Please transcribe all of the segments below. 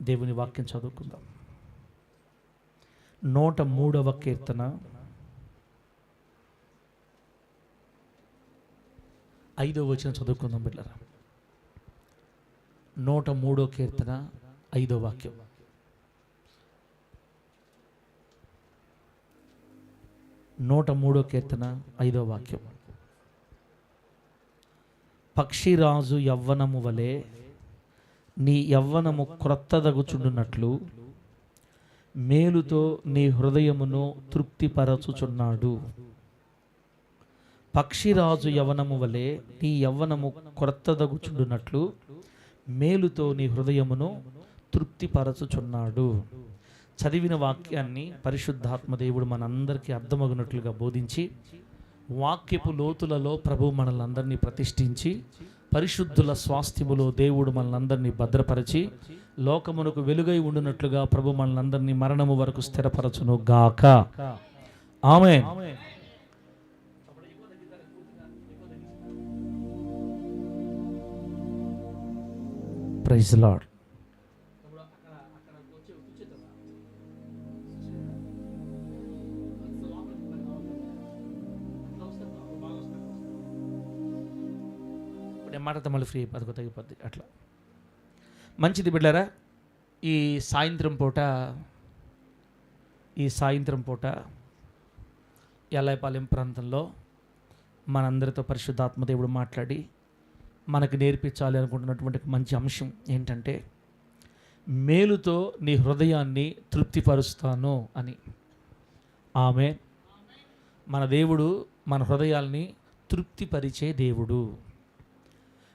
దేవుని వాక్యం చదువుకుందాం. 103వ కీర్తన 5వ వచనం చదువుకుందాం బిడ్డలారా. 103వ కీర్తన 5వ వాక్యం. కీర్తన 5వ వాక్యం. పక్షిరాజు యవ్వనము వలె నీ యవ్వనము క్రొత్తదగుచుండునట్లు మేలుతో నీ హృదయమును తృప్తిపరచుచున్నాడు. పక్షిరాజు యవ్వనము వలె నీ యవ్వనము క్రొత్తదగుచుండునట్లు మేలుతో నీ హృదయమును తృప్తిపరచుచున్నాడు. చదివిన వాక్యాన్ని పరిశుద్ధాత్మ దేవుడు మనందరికీ అర్థమగునట్లుగా బోధించి వాక్యపు లోతులలో ప్రభు మనల్ని ప్రతిష్ఠించి పరిశుద్ధుల స్వాస్థ్యములో దేవుడు మనల్ని భద్రపరిచి లోకమునకు వెలుగై ఉండునట్లుగా ప్రభు మనల్ని మరణము వరకు స్థిరపరచును గాక. ఆమేన్. Praise the lord. మాట మళ్ళీ ఫ్రీ అయిపోతుంది, తగ్గిపోద్ది. అట్లా మంచిది బిడ్డలారా. ఈ సాయంత్రం పూట ఎల్లాయిపాలెం ప్రాంతంలో మనందరితో పరిశుద్ధాత్మ దేవుడు మాట్లాడి మనకు నేర్పించాలి అనుకుంటున్నటువంటి మంచి అంశం ఏంటంటే మేలుతో నీ హృదయాన్ని తృప్తిపరుస్తాను అని. ఆమేన్. మన దేవుడు మన హృదయాల్ని తృప్తిపరిచే దేవుడు.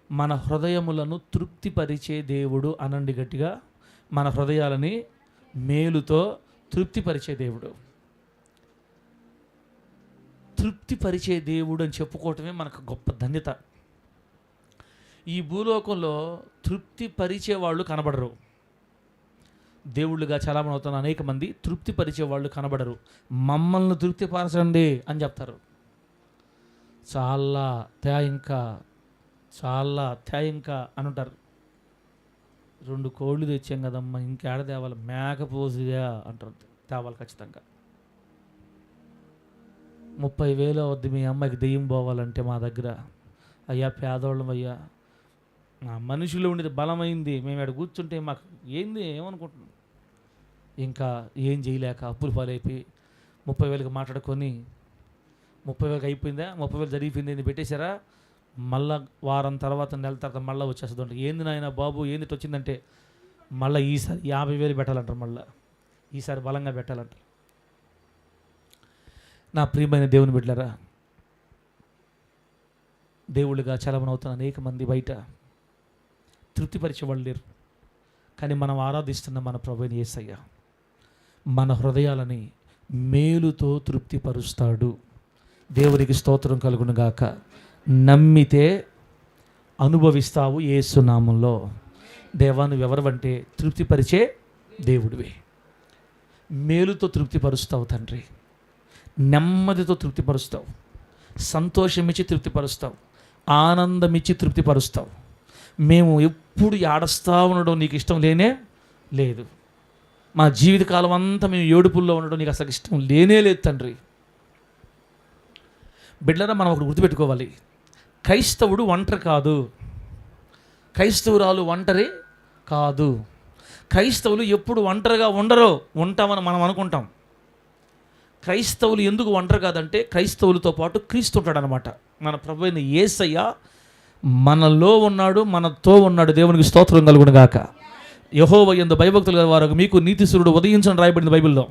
మన హృదయములను తృప్తిపరిచే దేవుడు అనండి గట్టిగా. మన హృదయాలని మేలుతో తృప్తిపరిచే దేవుడు. తృప్తిపరిచే దేవుడు అని చెప్పుకోవటమే మనకు గొప్ప ధన్యత. ఈ భూలోకంలో తృప్తిపరిచే వాళ్ళు కనబడరు. దేవుళ్ళుగా చాలామంది అవుతున్న అనేక మంది తృప్తిపరిచే వాళ్ళు కనబడరు. మమ్మల్ని తృప్తిపరచండి అని చెప్తారు. చాలా త్యాయంకా అని ఉంటారు. 2 కోళ్ళు తెచ్చాం కదమ్మా, ఇంకేడ తేవాలి, మేకపోజుగా అంటారు. తేవాలి ఖచ్చితంగా. 30,000 అవుద్ది మీ అమ్మాయికి దెయ్యం పోవాలంటే మా దగ్గర. అయ్యా పేదోళ్ళం అయ్యా, నా మనుషులు ఉండేది బలమైంది, మేము ఇక్కడ కూర్చుంటే మాకు ఏమనుకుంటున్నాం. ఇంకా ఏం చేయలేక అప్పులు పాలైపోయి 30,000కి మాట్లాడుకొని 30,000కి అయిపోయిందా, 30,000 జరిగిపోయింది పెట్టేశారా, మళ్ళా వారం తర్వాత నెల తర్వాత మళ్ళీ వచ్చేస్తుంది. ఏంది నాయన బాబు ఏంది వచ్చిందంటే మళ్ళీ ఈసారి 50,000 పెట్టాలంటారు. మళ్ళీ ఈసారి బలంగా పెట్టాలంటారు. నా ప్రియమైన దేవుని బిడ్డలారా, దేవుళ్ళుగా చాలామంది అవుతున్న అనేక మంది బయట తృప్తిపరిచే వాళ్ళు లేరు. కానీ మనం ఆరాధిస్తున్న మన ప్రభువైన యేసయ్య మన హృదయాలని మేలుతో తృప్తిపరుస్తాడు. దేవునికి స్తోత్రం కలుగును గాక. నమ్మితే అనుభవిస్తావు యేసు నామంలో. దేవా నువ్వు ఎవరివంటే తృప్తిపరిచే దేవుడివి. మేలుతో తృప్తిపరుస్తావు తండ్రి, నెమ్మదితో తృప్తిపరుస్తావు, సంతోషమిచ్చి తృప్తిపరుస్తావు, ఆనందమిచ్చి తృప్తిపరుస్తావు. మేము ఎప్పుడు ఏడుస్తూ ఉండడం నీకు ఇష్టం లేనే లేదు. మా జీవితకాలం అంతా మేము ఏడుపుల్లో ఉండడం నీకు అసలు ఇష్టం లేనే లేదు తండ్రి. బిడ్డలారా, మనం ఒకటి గుర్తుపెట్టుకోవాలి. క్రైస్తవుడు ఒంటరి కాదు, క్రైస్తవురాలు ఒంటరి కాదు. క్రైస్తవులు ఎప్పుడు ఒంటరిగా ఉంటామని మనం అనుకుంటాం. క్రైస్తవులు ఎందుకు ఒంటరి కాదంటే క్రైస్తవులతో పాటు క్రీస్తు ఉంటాడనమాట. మన ప్రభువైన యేసయ్య మనలో ఉన్నాడు, మనతో ఉన్నాడు. దేవునికి స్తోత్రం కలుగును గాక. యెహోవా యందు భయభక్తులు వారు మీకు నీతి సూర్యుడు ఉదయించని రాయబడింది బైబిల్లో.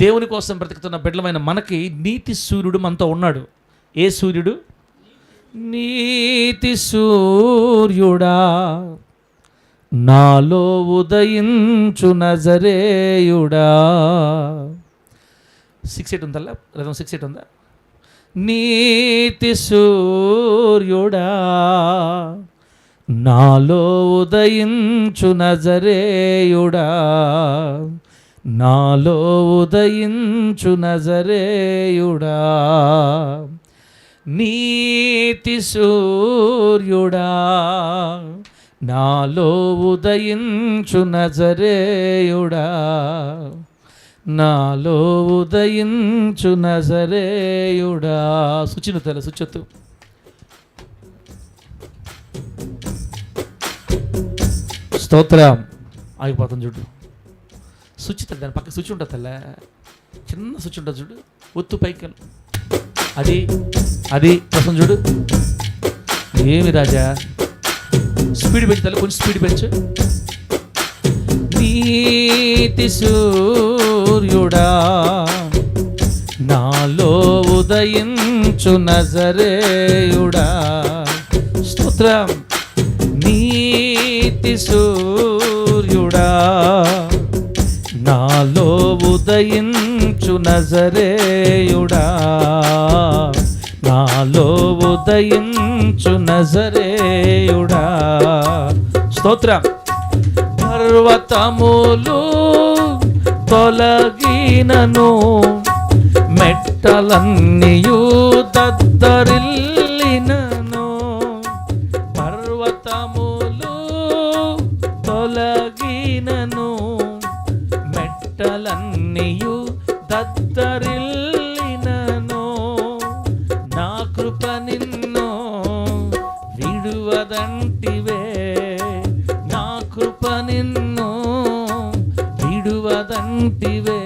దేవుని కోసం బ్రతుకుతున్న బిడ్డలమైన మనకి నీతి సూర్యుడు మనతో ఉన్నాడు. ఏ సూర్యుడు? నీతి సూర్యుడా నాలో ఉదయించు నజరేయుడా. 6:8 ఉందా? 6:8 ఉందా? నీతి సూర్యుడా నాలో ఉదయించు నజరేయుడా, నాలో ఉదయించు నజరేయుడా. నీతి సూర్యుడా నాలో ఉదయించు నజరేయుడా, నాలో ఉదయించు నజరేయుడా. సుచిను తల సుచొత్తు. స్తోత్రం. ఆగిపోతుంది చూడు. స్విచ్ దాని పక్క స్విచ్ ఉంటుంది తల్ల, చిన్న స్విచ్ ఉంటుంది చూడు, ఒత్తు పైకి. అది అది కోసం చూడు. ఏమి రాజా, స్పీడ్ పెంచు తల్లి, కొంచెం స్పీడ్ పెంచు. నీతి సూర్యుడా, నాలో ఉదయించు నజరేయుడా. స్తోత్రం. నీతి సూర్యుడా, నాలో ఉదయించు నజరేయుడా, నాలో ఉదయించు నజరేయుడా. స్తోత్రం. పర్వతములు తొలగినను, మెట్టలన్నీయు దద్దరిల్లినను. పర్వతములు తొలగినను, మెట్టలన్నీయు దద్దరిల్లినను. నా కృప నిన్ను విడువదంటివే, నా కృప నిన్ను విడువదంటివే.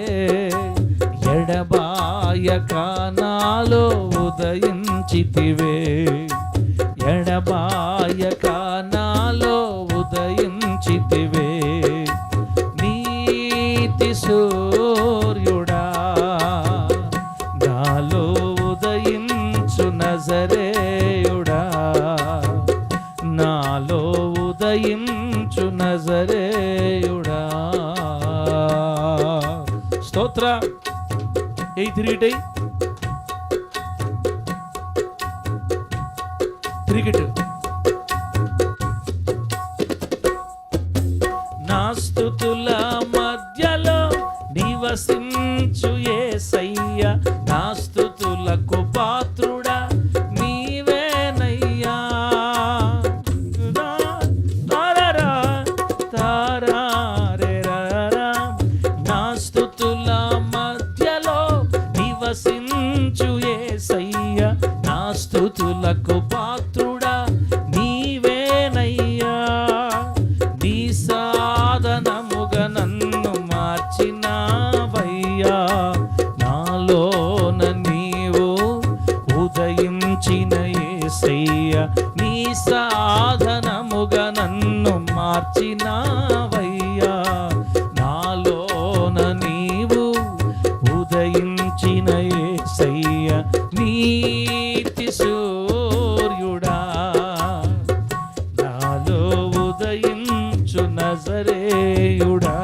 ఎడబాయక నాలో ఉదయించితివే, ఎడబాయక నాలో ఉదయించితివే. నీతి సూర్యుడా, నాలో ఉదయించు నజరేయుడా, నాలో ఉదయించు నజరేయుడా. స్తోత్ర. తిరిగిటై తిరిగిటు. నా స్తుతుల మధ్యలో నివసించు యేసయ్య, నా స్తుతులకు పాత్రుడా నీవేనయ్యా. తారరా తారారేరా. నా స్తుతుల మధ్యలో నివసించు యేసయ్య, నా స్తుతులకు పాత్రుడా నీవేనయ్యా. నీ సాధనముగా నన్ను మార్చినావయ్యా, నాలోన నీవు ఉదయించిన యేసయ్య. నీ సాధనముగా నన్ను మార్చినావయ్యా, నాలోన నీవు ఉదయించిన యేసయ్య. నీతి సూర్యుడా, నాలో ఉదయించు నజరేయుడా,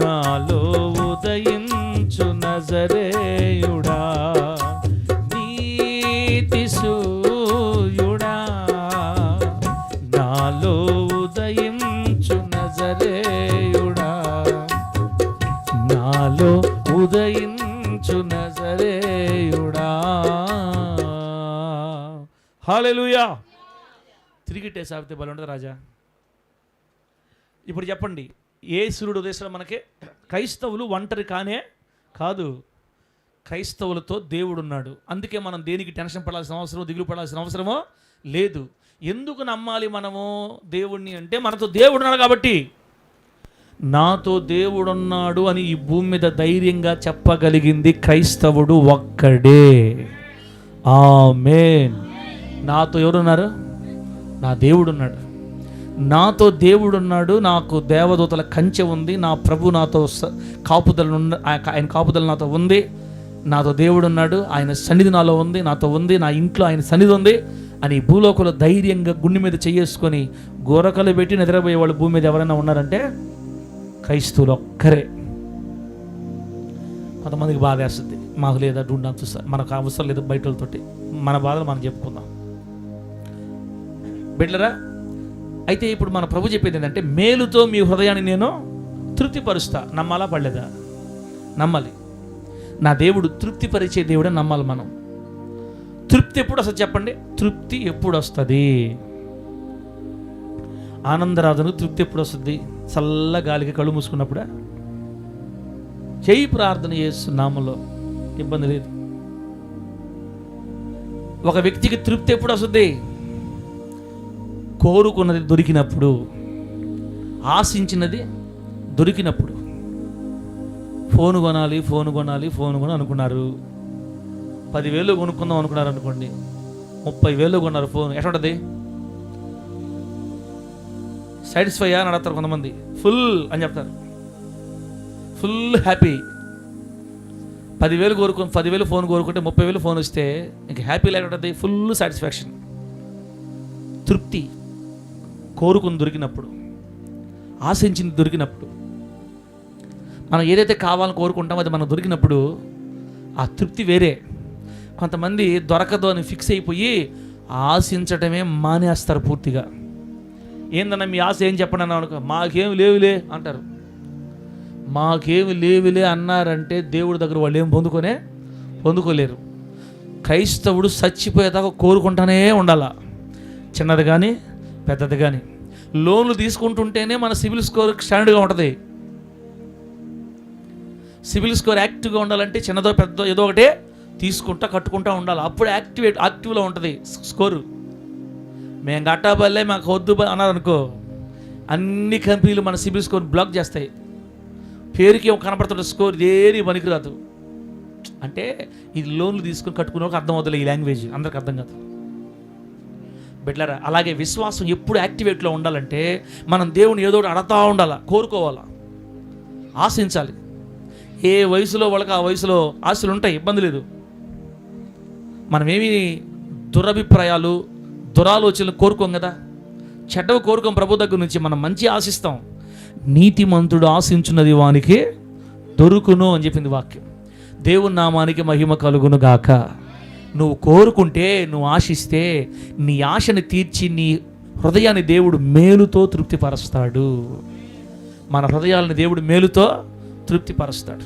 నాలో ఉదయించు నజరేయుడా. నీతి సూర్యుడా, నాలో ఉదయించు నజరేయుడా, నాలో ఉదయించు నజరేయుడా. హల్లెలూయా. తిరిగిట్టే సాగితే బలం ఉంటుంది రాజా. ఇప్పుడు చెప్పండి, ఏ సూర్యుడు ఉదయిస్తాడు మనకి? క్రైస్తవులు ఒంటరి కానే కాదు, క్రైస్తవులతో దేవుడు ఉన్నాడు. అందుకే మనం దేనికి టెన్షన్ పడాల్సిన అవసరం, దిగులు పడాల్సిన అవసరమో లేదు. ఎందుకు నమ్మాలి మనము దేవుణ్ణి అంటే, మనతో దేవుడు ఉన్నాడు కాబట్టి. నాతో దేవుడున్నాడు అని ఈ భూమి మీద ధైర్యంగా చెప్పగలిగింది క్రైస్తవుడు ఒక్కడే. ఆమేన్. నాతో ఎవరున్నారు? నా దేవుడున్నాడు. నాతో దేవుడున్నాడు. నాకు దేవదూతల కంచె ఉంది. నా ప్రభు నాతో కాపుదల, ఆయన కాపుదల నాతో ఉంది. నాతో దేవుడున్నాడు, ఆయన సన్నిధి నాలో ఉంది, నాతో ఉంది, నా ఇంట్లో ఆయన సన్నిధి ఉంది అని భూలోకంలో ధైర్యంగా గుండె మీద చేసుకొని గోరకలు పెట్టి నిద్రపోయే వాళ్ళు భూమి మీద ఎవరైనా ఉన్నారంటే క్రైస్తవులు ఒక్కరే. కొంతమందికి బాధ వేస్తుంది, మాకు లేదా డుండా చూస్తారు, మనకు అవసరం లేదు బయట వాళ్ళతోటి, మన బాధలు మనం చెప్పుకుందాం బిడ్డలరా. అయితే ఇప్పుడు మన ప్రభు చెప్పేది ఏంటంటే, మేలుతో మీ హృదయాన్ని నేను తృప్తిపరుస్తా. నమ్మాలా పడలేదా? నమ్మాలి. నా దేవుడు తృప్తిపరిచే దేవుడే నమ్మాలి మనం. తృప్తి ఎప్పుడు వస్తుంది చెప్పండి? తృప్తి ఎప్పుడు వస్తుంది? ఆనందరాధనకు తృప్తి ఎప్పుడు వస్తుంది? చల్ల గాలికి కళ్ళు మూసుకున్నప్పుడా? చెయ్యి ప్రార్థన చేస్తున్నాములో, ఇబ్బంది లేదు. ఒక వ్యక్తికి తృప్తి ఎప్పుడు వస్తుంది? కోరుకున్నది దొరికినప్పుడు, ఆశించినది దొరికినప్పుడు. ఫోన్ కొనాలి అనుకున్నారు. 10,000 కొనుక్కుందాం అనుకున్నారు అనుకోండి, 30,000 కొన్నారు ఫోన్. ఎట్లుంటుంది? సాటిస్ఫై అని అడుగుతారు కొంతమంది, ఫుల్ అని చెప్తారు, ఫుల్ హ్యాపీ. 10,000 ఫోన్ కోరుకుంటే 30,000 ఫోన్ వస్తే ఇంక హ్యాపీ లేకుంటుంది, ఫుల్ సాటిస్ఫాక్షన్, తృప్తి. కోరుకుని దొరికినప్పుడు, ఆశించింది దొరికినప్పుడు, మనం ఏదైతే కావాలని కోరుకుంటామో అది మనకు దొరికినప్పుడు ఆ తృప్తి వేరే. కొంతమంది దొరకదు అని ఫిక్స్ అయిపోయి ఆశించటమే మానేస్తారు పూర్తిగా. ఏందన్నా మీ ఆశ ఏం చెప్పండి అన్నా అనుకో, మాకేమి లేవులే అంటారు. మాకేమి లేవులే అన్నారంటే దేవుడి దగ్గర వాళ్ళు ఏం పొందుకోలేరు. క్రైస్తవుడు చచ్చిపోయేదాకా కోరుకుంటానే ఉండాల, చిన్నది కానీ పెద్దది కానీ. లోన్లు తీసుకుంటుంటేనే మన సిబిల్ స్కోర్ స్టాండర్డ్గా ఉంటుంది. సిబిల్ స్కోర్ యాక్టివ్గా ఉండాలంటే చిన్నదో పెద్దదో ఏదో ఒకటే తీసుకుంటా కట్టుకుంటా ఉండాలి, అప్పుడు యాక్టివ్లో ఉంటుంది స్కోరు. మేము కట్టబల్లే మాకు వద్దు అన్నారనుకో, అన్ని కంపెనీలు మన సిబిల్ స్కోర్ బ్లాక్ చేస్తాయి. పేరుకి కనపడుతున్న స్కోర్ ఏది పనికిరాదు. అంటే ఇది లోన్లు తీసుకుని కట్టుకునే వాళ్ళకి అర్థం అవుతుంది, ఈ లాంగ్వేజ్ అందరికి అర్థం కాదు బిడ్డలారా. అలాగే విశ్వాసం ఎప్పుడు యాక్టివేట్లో ఉండాలంటే మనం దేవుని ఏదో అడతా ఉండాలా, కోరుకోవాలా, ఆశించాలి. ఏ వయసులో వాళ్ళకి ఆ వయసులో ఆశలు ఉంటాయి, ఇబ్బంది లేదు. మనమేమి దురభిప్రాయాలు దురాలోచనలు కోరుకోం కదా, చెడ్డవి కోరుకోం. ప్రభు దగ్గర నుంచి మనం మంచి ఆశిస్తాం. నీతిమంతుడు ఆశించున్నది వానికి దొరుకును అని చెప్పింది వాక్యం. దేవుని నామానికి మహిమ కలుగును గాక. నువ్వు కోరుకుంటే, నువ్వు ఆశిస్తే, నీ ఆశని తీర్చి నీ హృదయాన్ని దేవుడు మేలుతో తృప్తిపరుస్తాడు. మన హృదయాలను దేవుడు మేలుతో తృప్తిపరుస్తాడు.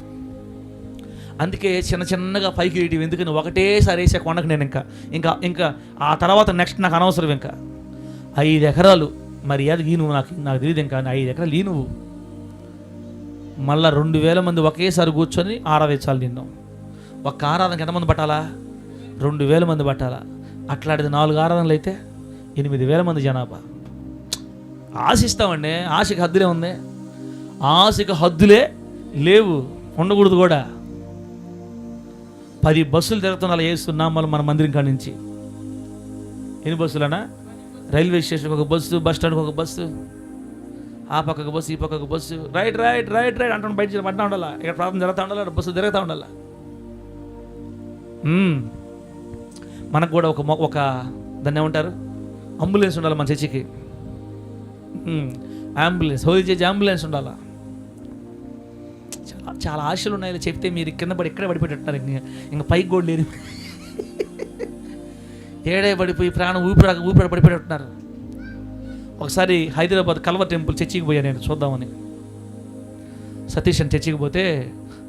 అందుకే చిన్నగా పైకి వేయటం ఎందుకని, ఒకటేసారి వేసే కొండకు నేను ఇంకా ఆ తర్వాత నెక్స్ట్ నాకు అనవసరం. ఇంకా 5 ఎకరాలు మరి అది ఈ నువ్వు నాకు తెలియదు. ఇంకా 5 ఎకరాలు ఈ నువ్వు మళ్ళీ 2,000 మంది ఒకేసారి కూర్చొని ఆరాధించాలి నిన్ను. ఒక్క ఆరాధనకి ఎంతమంది పట్టాలా? 2,000 మంది పట్టాలా. అట్లాంటిది 4 ఆరాధనలు అయితే 8,000 మంది జనాభా. ఆశిస్తామండి, ఆశకి హద్దులే ఉంది. ఆశకి హద్దులే లేవు, ఉండకూడదు కూడా. 10 బస్సులు తిరుగుతున్నా వేస్తున్నాం మళ్ళీ మన మందిరం కాడి నుంచి. ఎన్ని బస్సులన్నా? రైల్వే స్టేషన్కి ఒక బస్సు, బస్ స్టాండ్కి ఒక బస్సు, ఆ పక్కకు బస్సు, ఈ పక్కకు బస్సు, రైట్ అంటున్నాను. బయట పడ్డా ఉండాలా, ఇక్కడ ప్రార్థన జరుగుతూ ఉండాలి, బస్సు తిరుగుతూ ఉండాలా. మనకు కూడా ఒక దాన్ని ఏమంటారు, అంబులెన్స్ ఉండాలి మన చర్చికి. అంబులెన్స్, హోలీ చర్చి అంబులెన్స్ ఉండాలా. చాలా ఆశలు ఉన్నాయి. చెప్తే మీరు కింద పడి ఎక్కడే పడిపోయినట్టున్నారు. ఇంకా పైకి కూడా లేదు, ఏడే పడిపోయి ప్రాణం ఊపిరి పడిపోయినట్టున్నారు. ఒకసారి హైదరాబాద్ కల్వర్ టెంపుల్ చర్చికి పోయా నేను చూద్దామని. సతీష్ అని చర్చికి పోతే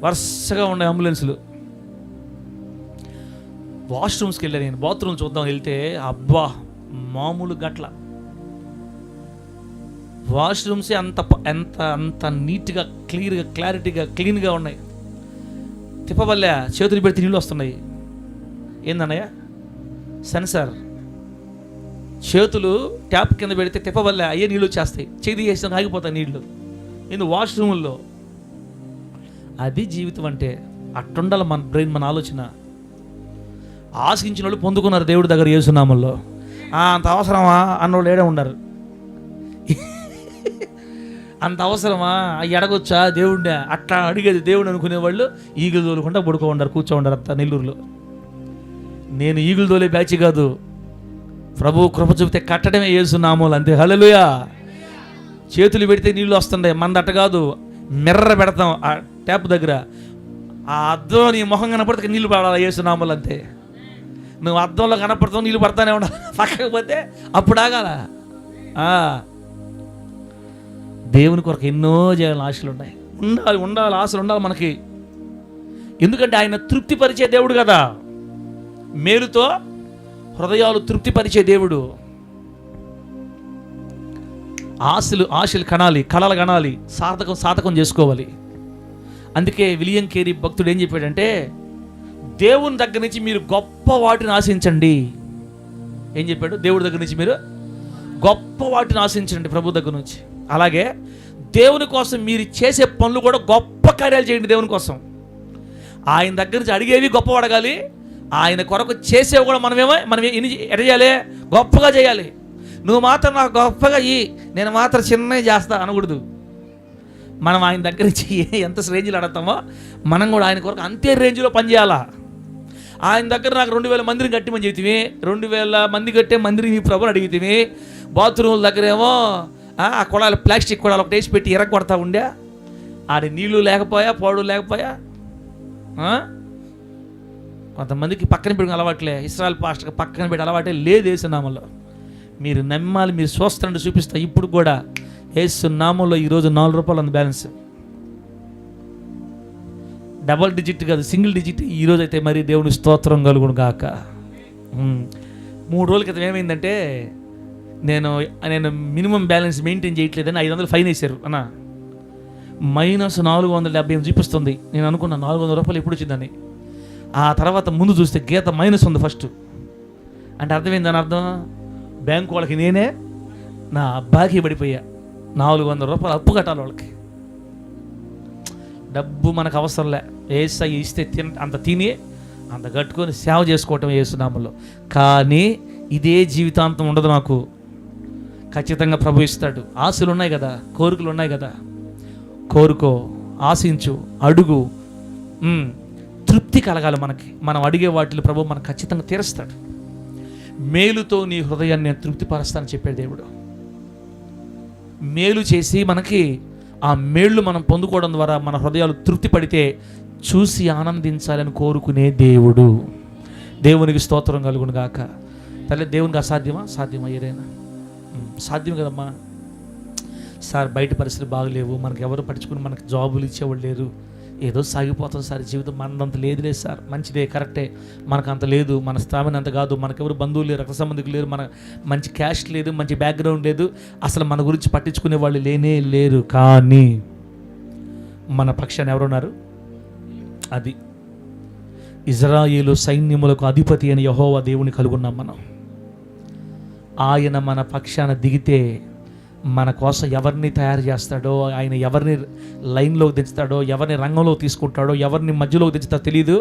వరుసగా ఉన్నాయి అంబులెన్సులు. వాష్రూమ్స్కి వెళ్ళా నేను, బాత్రూమ్ చూద్దామని వెళ్తే అబ్బా మామూలు గట్ల వాష్రూమ్సే అంత నీట్గా క్లారిటీగా క్లీన్గా ఉన్నాయి. తిప్పవల్లే చేతులు పెడితే నీళ్ళు వస్తున్నాయి. ఏందన్నయ్య? సెన్సార్. చేతులు ట్యాప్ కింద పెడితే తిప్పవల్లే అయ్యే నీళ్ళు వచ్చేస్తాయి, చేతి చేసిన ఆగిపోతాయి నీళ్ళు. వాష్రూముల్లో. అది జీవితం అంటే. అట్టుండాలి మన బ్రెయిన్, మన ఆలోచన. ఆశించిన వాళ్ళు పొందుకున్నారు దేవుడి దగ్గర యేసునామంలో. అంత అవసరమా అన్నోళ్ళు ఏడే ఉన్నారు. అంత అవసరమా, ఎడగొచ్చా దేవుడిని అట్లా అడిగేది దేవుడు అనుకునేవాళ్ళు ఈగులు తోలుకుండా పడుకో ఉండరు, కూర్చో ఉండరు. అంత నెల్లూరులో నేను ఈగులు తోలే బ్యాచ్ కాదు. ప్రభు కృప చూపితే కట్టడమే యేసునామములో, అంతే. హల్లెలూయా. చేతులు పెడితే నీళ్ళు వస్తుండే, మందట కాదు. మిర్ర పెడతాం ఆ ట్యాప్ దగ్గర, ఆ అద్దం నీ మొహం కనపడితే నీళ్ళు పడాలి యేసునామములో, అంతే. నువ్వు అద్దంలో కనపడతావు, నీళ్ళు పడతానే ఉండాలి. పక్కకపోతే అప్పుడు ఆగాల. దేవుని కొరకు ఎన్నో చేయాలని ఆశలు ఉన్నాయి. ఉండాలి ఆశలు ఉండాలి మనకి. ఎందుకంటే ఆయన తృప్తిపరిచే దేవుడు కదా. మేలుతో హృదయాలు తృప్తిపరిచే దేవుడు. ఆశలు కనాలి, కళలు కనాలి, సాధకం చేసుకోవాలి. అందుకే విలియం కేరీ భక్తుడు ఏం చెప్పాడంటే, దేవుని దగ్గర నుంచి మీరు గొప్ప వాటిని ఆశించండి. ఏం చెప్పాడు? దేవుడి దగ్గర నుంచి మీరు గొప్ప వాటిని ఆశించండి, ప్రభు దగ్గర నుంచి. అలాగే దేవుని కోసం మీరు చేసే పనులు కూడా గొప్ప కార్యాలు చేయండి. దేవుని కోసం ఆయన దగ్గర నుంచి అడిగేవి గొప్ప అడగాలి, ఆయన కొరకు చేసేవి కూడా మనం ఎట చేయాలి? గొప్పగా చేయాలి. నువ్వు మాత్రం నాకు గొప్పగా నేను మాత్రం చిన్నవి చేస్తా అనకూడదు. మనం ఆయన దగ్గర నుంచి ఎంత రేంజ్లో అడుగుతామో మనం కూడా ఆయన కొరకు అంతే రేంజ్లో పనిచేయాలా. ఆయన దగ్గర నాకు 2000 మందిని కట్టిమని చెబితే 2000 మంది కట్టే మందిని నీ ప్రభుని అడిగితే, బాత్రూముల దగ్గరేమో ఆ కొడాలు, ప్లాస్టిక్ కొడాలు ఒకటి వేసి పెట్టి ఎరగొడతా ఉండే, ఆడి నీళ్ళు లేకపోయా, పౌడు లేకపోయా. కొంతమందికి పక్కన పెట్టుకుని అలవాట్లే, ఇస్రాయల్ పాస్టర్కి పక్కన పెట్టి అలవాటే లేదు యేసునామంలో. మీరు నమ్మాలి, మీరు చూస్తారంటే చూపిస్తా. ఇప్పుడు కూడా యేసునామంలో ఈరోజు 4 రూపాయలు ఉంది బ్యాలెన్స్. డబల్ డిజిట్ కాదు, సింగిల్ డిజిట్. ఈరోజు అయితే మరి దేవుని స్తోత్రం కలుగును గాక. 3 రోజుల క్రితం ఏమైందంటే, నేను మినిమం బ్యాలెన్స్ మెయింటైన్ చేయట్లేదని 500 ఫైన్ వేశారు అన్న. -478 చూపిస్తుంది. నేను అనుకున్నా 400 రూపాయలు ఎప్పుడు వచ్చిందని. ఆ తర్వాత ముందు చూస్తే గీత మైనస్ ఉంది ఫస్ట్. అంటే అర్థమైందని అర్థం, బ్యాంకు వాళ్ళకి నేనే నా బాకీ పడిపోయా. 400 రూపాయలు అప్పు కట్టాలి వాళ్ళకి. డబ్బు మనకు అవసరంలే, ఏసై ఇస్తే అంత తిని అంత కట్టుకొని సేవ చేసుకోవటం యేసునామంలో. కానీ ఇదే జీవితాంతం ఉండదు నాకు. ఖచ్చితంగా ప్రభు ఇస్తాడు. ఆశలు ఉన్నాయి కదా, కోరికలు ఉన్నాయి కదా, కోరుకో, ఆశించు, అడుగు. తృప్తి కలగాలి మనకి. మనం అడిగే వాటిలో ప్రభు మనకు ఖచ్చితంగా తీరుస్తాడు. మేలుతో నీ హృదయాన్ని నేను తృప్తిపరుస్తానని చెప్పాడు దేవుడు. మేలు చేసి మనకి ఆ మేళ్ళు మనం పొందుకోవడం ద్వారా మన హృదయాలు తృప్తి పడితే చూసి ఆనందించాలని కోరుకునే దేవుడు. దేవునికి స్తోత్రం కలుగును గాక. తల్లి, దేవునికి అసాధ్యమా? సాధ్యమా? ఏదైనా సాధ్యం కదమ్మా. సార్ బయట పరిస్థితులు బాగలేవు, మనకు ఎవరు పట్టించుకుని మనకు జాబులు ఇచ్చేవాళ్ళు లేరు, ఏదో సాగిపోతుంది సార్ జీవితం, మనదంత లేదు సార్. మంచిదే, కరెక్టే, మనకు అంత లేదు, మన స్థామన అంత కాదు, మనకెవరు బంధువులు లేరు, రక్త సంబంధికులు లేరు, మన మంచి క్యాస్ట్ లేదు, మంచి బ్యాక్గ్రౌండ్ లేదు, అసలు మన గురించి పట్టించుకునే వాళ్ళు లేనే లేరు. కానీ మన పక్షాన్ని ఎవరున్నారు? అది ఇజ్రాయేలు సైన్యములకు అధిపతి అని యెహోవా దేవుని కలుగున్నాం మనం. ఆయన మన పక్షాన దిగితే మన కోసం ఎవరిని తయారు చేస్తాడో, ఆయన ఎవరిని లైన్లోకి దించుతాడో, ఎవరిని రంగంలో తీసుకుంటాడో, ఎవరిని మధ్యలోకి దించుతాడో తెలియదు.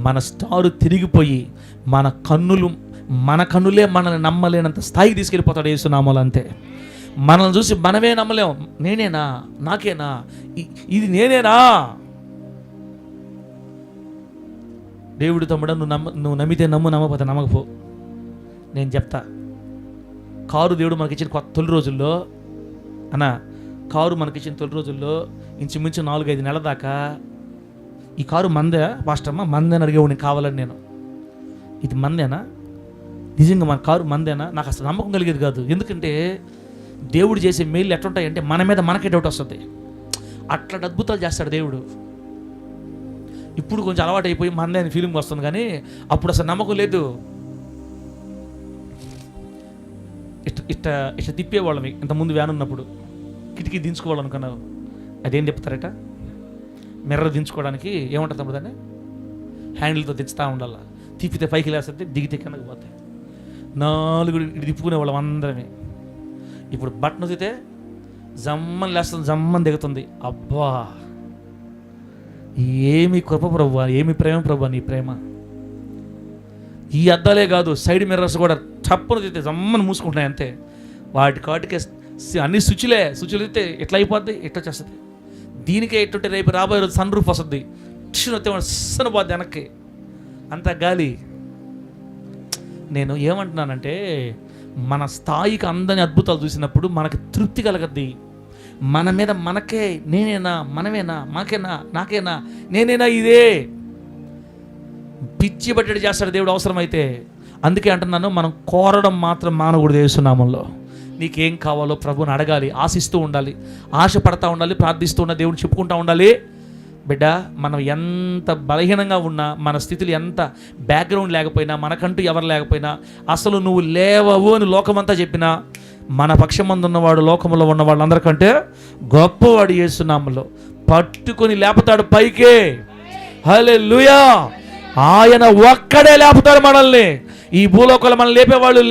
మన స్టారు తిరిగిపోయి మన కన్నులే మనల్ని నమ్మలేనంత స్థాయికి తీసుకెళ్ళిపోతాడు యేసునామములో. అంతే. మనల్ని చూసి మనమే నమ్మలేం. నేనేనా, నాకేనా, ఇది నేనేనా? దేవుడు తమ్ముడా, నువ్వు నమ్మితే నమ్ము, నమ్మకపోతే నమ్మకపో. నేను చెప్తా. కారు దేవుడు మనకిచ్చిన తొలి రోజుల్లో మనకిచ్చిన తొలి రోజుల్లో ఇంచుమించు 4-5 నెలల దాకా ఈ కారు మందే పాస్టమ్మ, మందే అని అడిగేవాడిని కావాలని. నేను ఇది మందేనా, నిజంగా మన కారు మందేనా, నాకు అసలు నమ్మకం కలిగేది కాదు. ఎందుకంటే దేవుడు చేసే మేలు ఎట్లుంటాయంటే మన మీద మనకే డౌట్ వస్తుంది. అట్లాంటి అద్భుతాలు చేస్తాడు దేవుడు. ఇప్పుడు కొంచెం అలవాటు అయిపోయి మందే అని ఫీలింగ్ వస్తుంది, కానీ అప్పుడు అసలు నమ్మకం లేదు. ఇట్లా తిప్పేవాళ్ళం. ఇంతకుముందు వ్యాన్ ఉన్నప్పుడు కిటికీ దించుకోవాలనుకున్నావు, అదేం తిప్పుతారట, మిర్రర్ దించుకోవడానికి ఏమంటుంది తమ్ముడు, దాన్ని హ్యాండిల్తో దించుతూ ఉండాలి. తిప్పితే పైకి లేస్తే, దిగితే కిందకి పోతాయి. 4 తిప్పుకునేవాళ్ళం అందరమే. ఇప్పుడు బట్టను తితే జమ్మని లేస్తుంది, జమ్మని దిగుతుంది. అబ్బా, ఏమి కృప ప్రభువా, ఏమి ప్రేమ ప్రభువా నీ ప్రేమ. ఈ అద్దాలే కాదు, సైడ్ మిర్రర్స్ కూడా చప్పును తితే జమ్మని మూసుకుంటున్నాయి అంతే. వాటికే అన్ని స్విచ్లు తితే ఎట్లా అయిపోద్ది, ఎట్లా చేస్తుంది. దీనికే ఎట్టుంటే రేపు రాబోయే రోజు సన్ రూఫ్ వస్తుంది, సన్న పోద్ది వెనక్కి, అంత గాలి. నేను ఏమంటున్నానంటే, మన స్థాయికి అందని అద్భుతాలు చూసినప్పుడు మనకి తృప్తి కలగద్ది. మన మీద మనకే, నేనేనా, మనమేనా, మాకేనా, నాకేనా, నేనేనా, ఇదే పిచ్చి బట్టడి చేస్తాడు దేవుడు అవసరమైతే. అందుకే అంటున్నాను, మనం కోరడం మాత్రం మానకూడదు. యేసునామంలో నీకేం కావాలో ప్రభుని అడగాలి, ఆశిస్తూ ఉండాలి, ఆశపడతా ఉండాలి, ప్రార్థిస్తూ ఉండాలి, దేవుని చెప్పుకుంటూ ఉండాలి. బిడ్డ, మనం ఎంత బలహీనంగా ఉన్నా, మన స్థితిలో ఎంత బ్యాక్గ్రౌండ్ లేకపోయినా, మనకంటూ ఎవరు లేకపోయినా, అసలు నువ్వు లేవవు అని లోకమంతా చెప్పినా, మన పక్షమందు ఉన్నవాడు లోకంలో ఉన్న వాళ్ళందరికంటే గొప్పవాడు యేసు నామములో. పట్టుకొని లేపుతాడు పైకే. హల్లెలూయా. ఆయన ఒక్కడే లేపుతాడు మనల్ని. ఈ భూలోకంలో మనం లేపేవాళ్ళు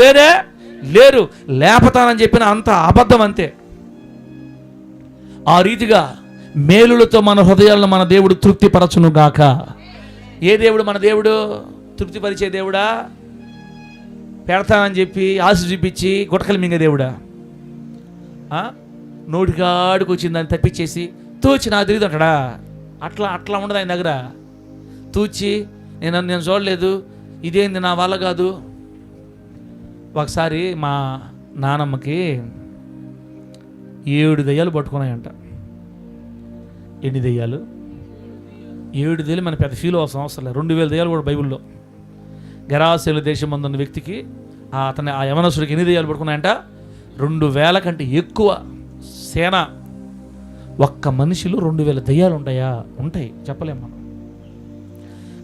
లేరు. లేపతానని చెప్పిన అంత అబద్ధం అంతే. ఆ రీతిగా మేలులతో మన హృదయాలను మన దేవుడు తృప్తిపరచును గాక. ఏ దేవుడు? మన దేవుడు తృప్తిపరిచే దేవుడా? పెడతానని చెప్పి ఆశ చూపించి గుటకలు మింగే దేవుడా? నోటికాడికి వచ్చిందని తప్పించేసి తూచి నాకు తెలియదు అంటాడా? అట్లా ఉండదు ఆయన దగ్గర. తూచి నేను చూడలేదు, ఇదేంది నా వల్ల కాదు. ఒకసారి మా నానమ్మకి 7 దెయ్యాలు పట్టుకున్నాయంట. ఎన్ని దెయ్యాలు? 7 దెయ్యాలు. మన పెద్ద ఫీల్ అవసరం లేదు. 2000 దెయ్యాలు కూడా బైబిల్లో. గెరాసేలు దేశం ఉన్న వ్యక్తికి ఆ యవనస్తుడికి ఎన్ని దెయ్యాలు పట్టుకున్నాయంట? 2000 కంటే ఎక్కువ సేన. ఒక్క మనిషిలో 2000 దెయ్యాలు ఉంటాయా? ఉంటాయి, చెప్పలేము మనం.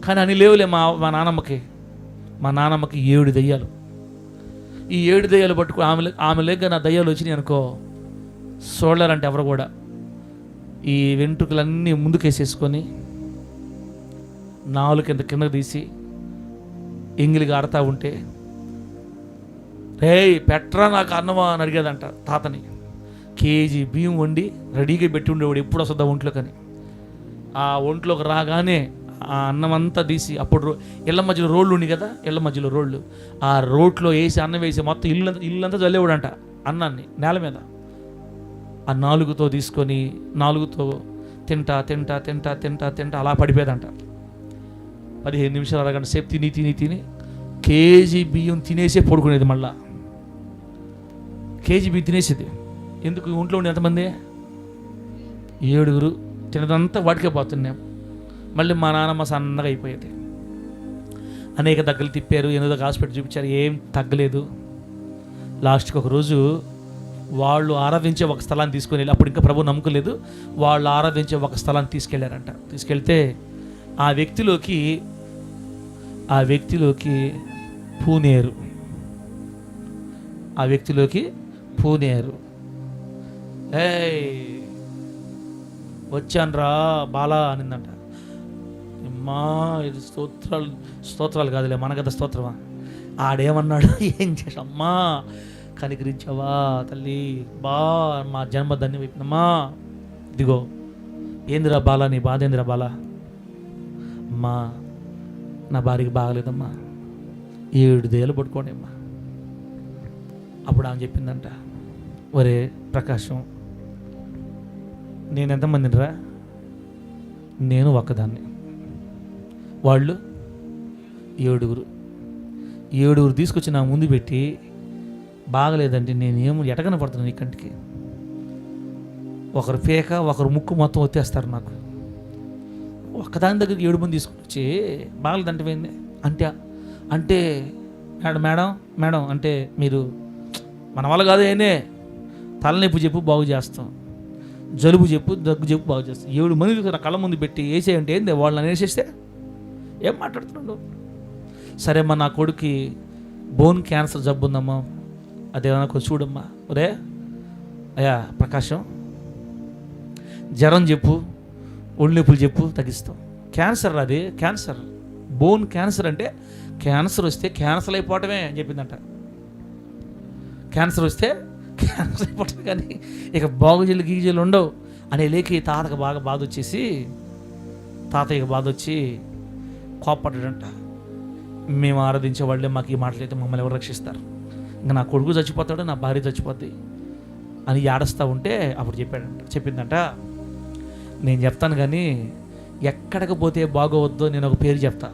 కానీ అని లేవులే మా నానమ్మకి 7 దెయ్యాలు. ఈ 7 దెయ్యాలు పట్టుకు ఆమె లేక నా దెయ్యాలు వచ్చినాయి అనుకో, చూడలేరంటే ఎవరు కూడా. ఈ వెంట్రుకలన్నీ ముందుకేసేసుకొని నాలుగు కిందకు తీసి ఎంగిలిగా ఆడుతూ ఉంటే, రేయ్ పెట్టరా నాకు అన్నమా అని అడిగేదంట తాతని. కేజీ బియ్యం వండి రెడీగా పెట్టి ఉండేవాడు, ఎప్పుడు వస్తుందా ఒంట్లో. కానీ ఆ ఒంట్లోకి రాగానే ఆ అన్నం అంతా తీసి, అప్పుడు ఇళ్ళ మధ్యలో రోడ్లు ఉండి కదా, ఇళ్ళ మధ్యలో రోడ్లు, ఆ రోడ్లో వేసి అన్నం వేసి మొత్తం ఇల్లంతా చల్లేవాడంట అన్నాన్ని నేల మీద. ఆ నాలుగుతో తీసుకొని నాలుగుతో తింటా అలా పడిపోయేదంట. 15 నిమిషాలు అరగంట సేపు తిని కేజీ బియ్యం తినేసే పడుకునేది. మళ్ళా కేజీ బియ్యం తినేసేది. ఎందుకు? ఒంట్లో ఉండి ఎంతమంది? 7. తినదంతా వాడికే పోతున్నాం. మళ్ళీ మా నాన్నమ్మ సన్నగా అయిపోయేది. అనేక దగ్గరలు తిప్పారు, ఏదో హాస్పిటల్ చూపించారు, ఏం తగ్గలేదు. లాస్ట్కి ఒకరోజు వాళ్ళు ఆరాధించే ఒక స్థలాన్ని తీసుకొని వెళ్ళి, అప్పుడు ఇంకా ప్రభు నమ్మకలేదు, వాళ్ళు ఆరాధించే ఒక స్థలాన్ని తీసుకెళ్ళారంట. తీసుకెళ్తే ఆ వ్యక్తిలోకి పూనేరు. వచ్చాన్రా బాలా అనిందంట. అమ్మా ఇది స్తోత్రాలు కాదులే, మన కదా స్తోత్రమా. ఆడేమన్నాడు? ఏం చేసామ్మా, కనికరించావా తల్లి, మా జన్మ ధన్యమైపోయిందమ్మా. ఇదిగో ఏందిరా బాలా, నీ బాధ ఏందిరా బాలా? అమ్మా నా భార్యకి బాగలేదమ్మా, 7 దెయ్యాలు పట్టుకోండి అమ్మా. అప్పుడు ఆమె చెప్పిందంట, ఒరే ప్రకాశం, నేను ఎంతమందిని రా? నేను ఒక్కదాన్ని, వాళ్ళు 7 తీసుకొచ్చి నా ముందు పెట్టి, బాగలేదంటే నేనేమో ఎటకన పడుతున్నాను ఈ కంటికి. ఒకరు పేక, ఒకరు ముక్కు మొత్తం వచ్చేస్తారు నాకు. ఒక్కదాని దగ్గరికి 7 మంది తీసుకొని వచ్చి బాగలేదంటే పోయింది అంటే మేడం అంటే మీరు మన వల్ల కాదు, అయినే తలనొప్పి చెప్పు బాగు చేస్తాం, జలుబు చెప్పు, దగ్గు చెప్పు బాగు చేస్తాం. 7 మంది నా కళ్ళ ముందు పెట్టి వేసేయంటే ఏంది? వాళ్ళని వేసేస్తే ఏం మాట్లాడుతున్నాడు? సరే అమ్మా, నా కొడుకు బోన్ క్యాన్సర్ జబ్బు ఉందమ్మా, అదేమన్నా కొంచెం చూడమ్మా. ఒరే అయ్యా ప్రకాశం, జ్వరం చెప్పు, ఒళ్ళు నొప్పులు చెప్పు, తగ్గిస్తాం. క్యాన్సర్ అది, క్యాన్సర్, బోన్ క్యాన్సర్ అంటే క్యాన్సర్ వస్తే క్యాన్సర్ అయిపోవటమే అని చెప్పిందంట. క్యాన్సర్ వస్తే క్యాన్సర్ అయిపోవటమే, కానీ ఇక బాగుజీలు గీజీలు ఉండవు అనే లేకి తాతకి బాగా బాధ వచ్చి కోప్పడ్డాడంట. మేము ఆరాధించే వాళ్ళే మాకు ఈ మాటలు అయితే మమ్మల్ని ఎవరు రక్షిస్తారు? ఇంకా నా కొడుకు చచ్చిపోతాడు, నా భార్య చచ్చిపోద్ది అని ఏడుస్తూ ఉంటే అప్పుడు చెప్పిందంట, నేను చెప్తాను కానీ ఎక్కడికి పోతే బాగోవద్దో నేను ఒక పేరు చెప్తా,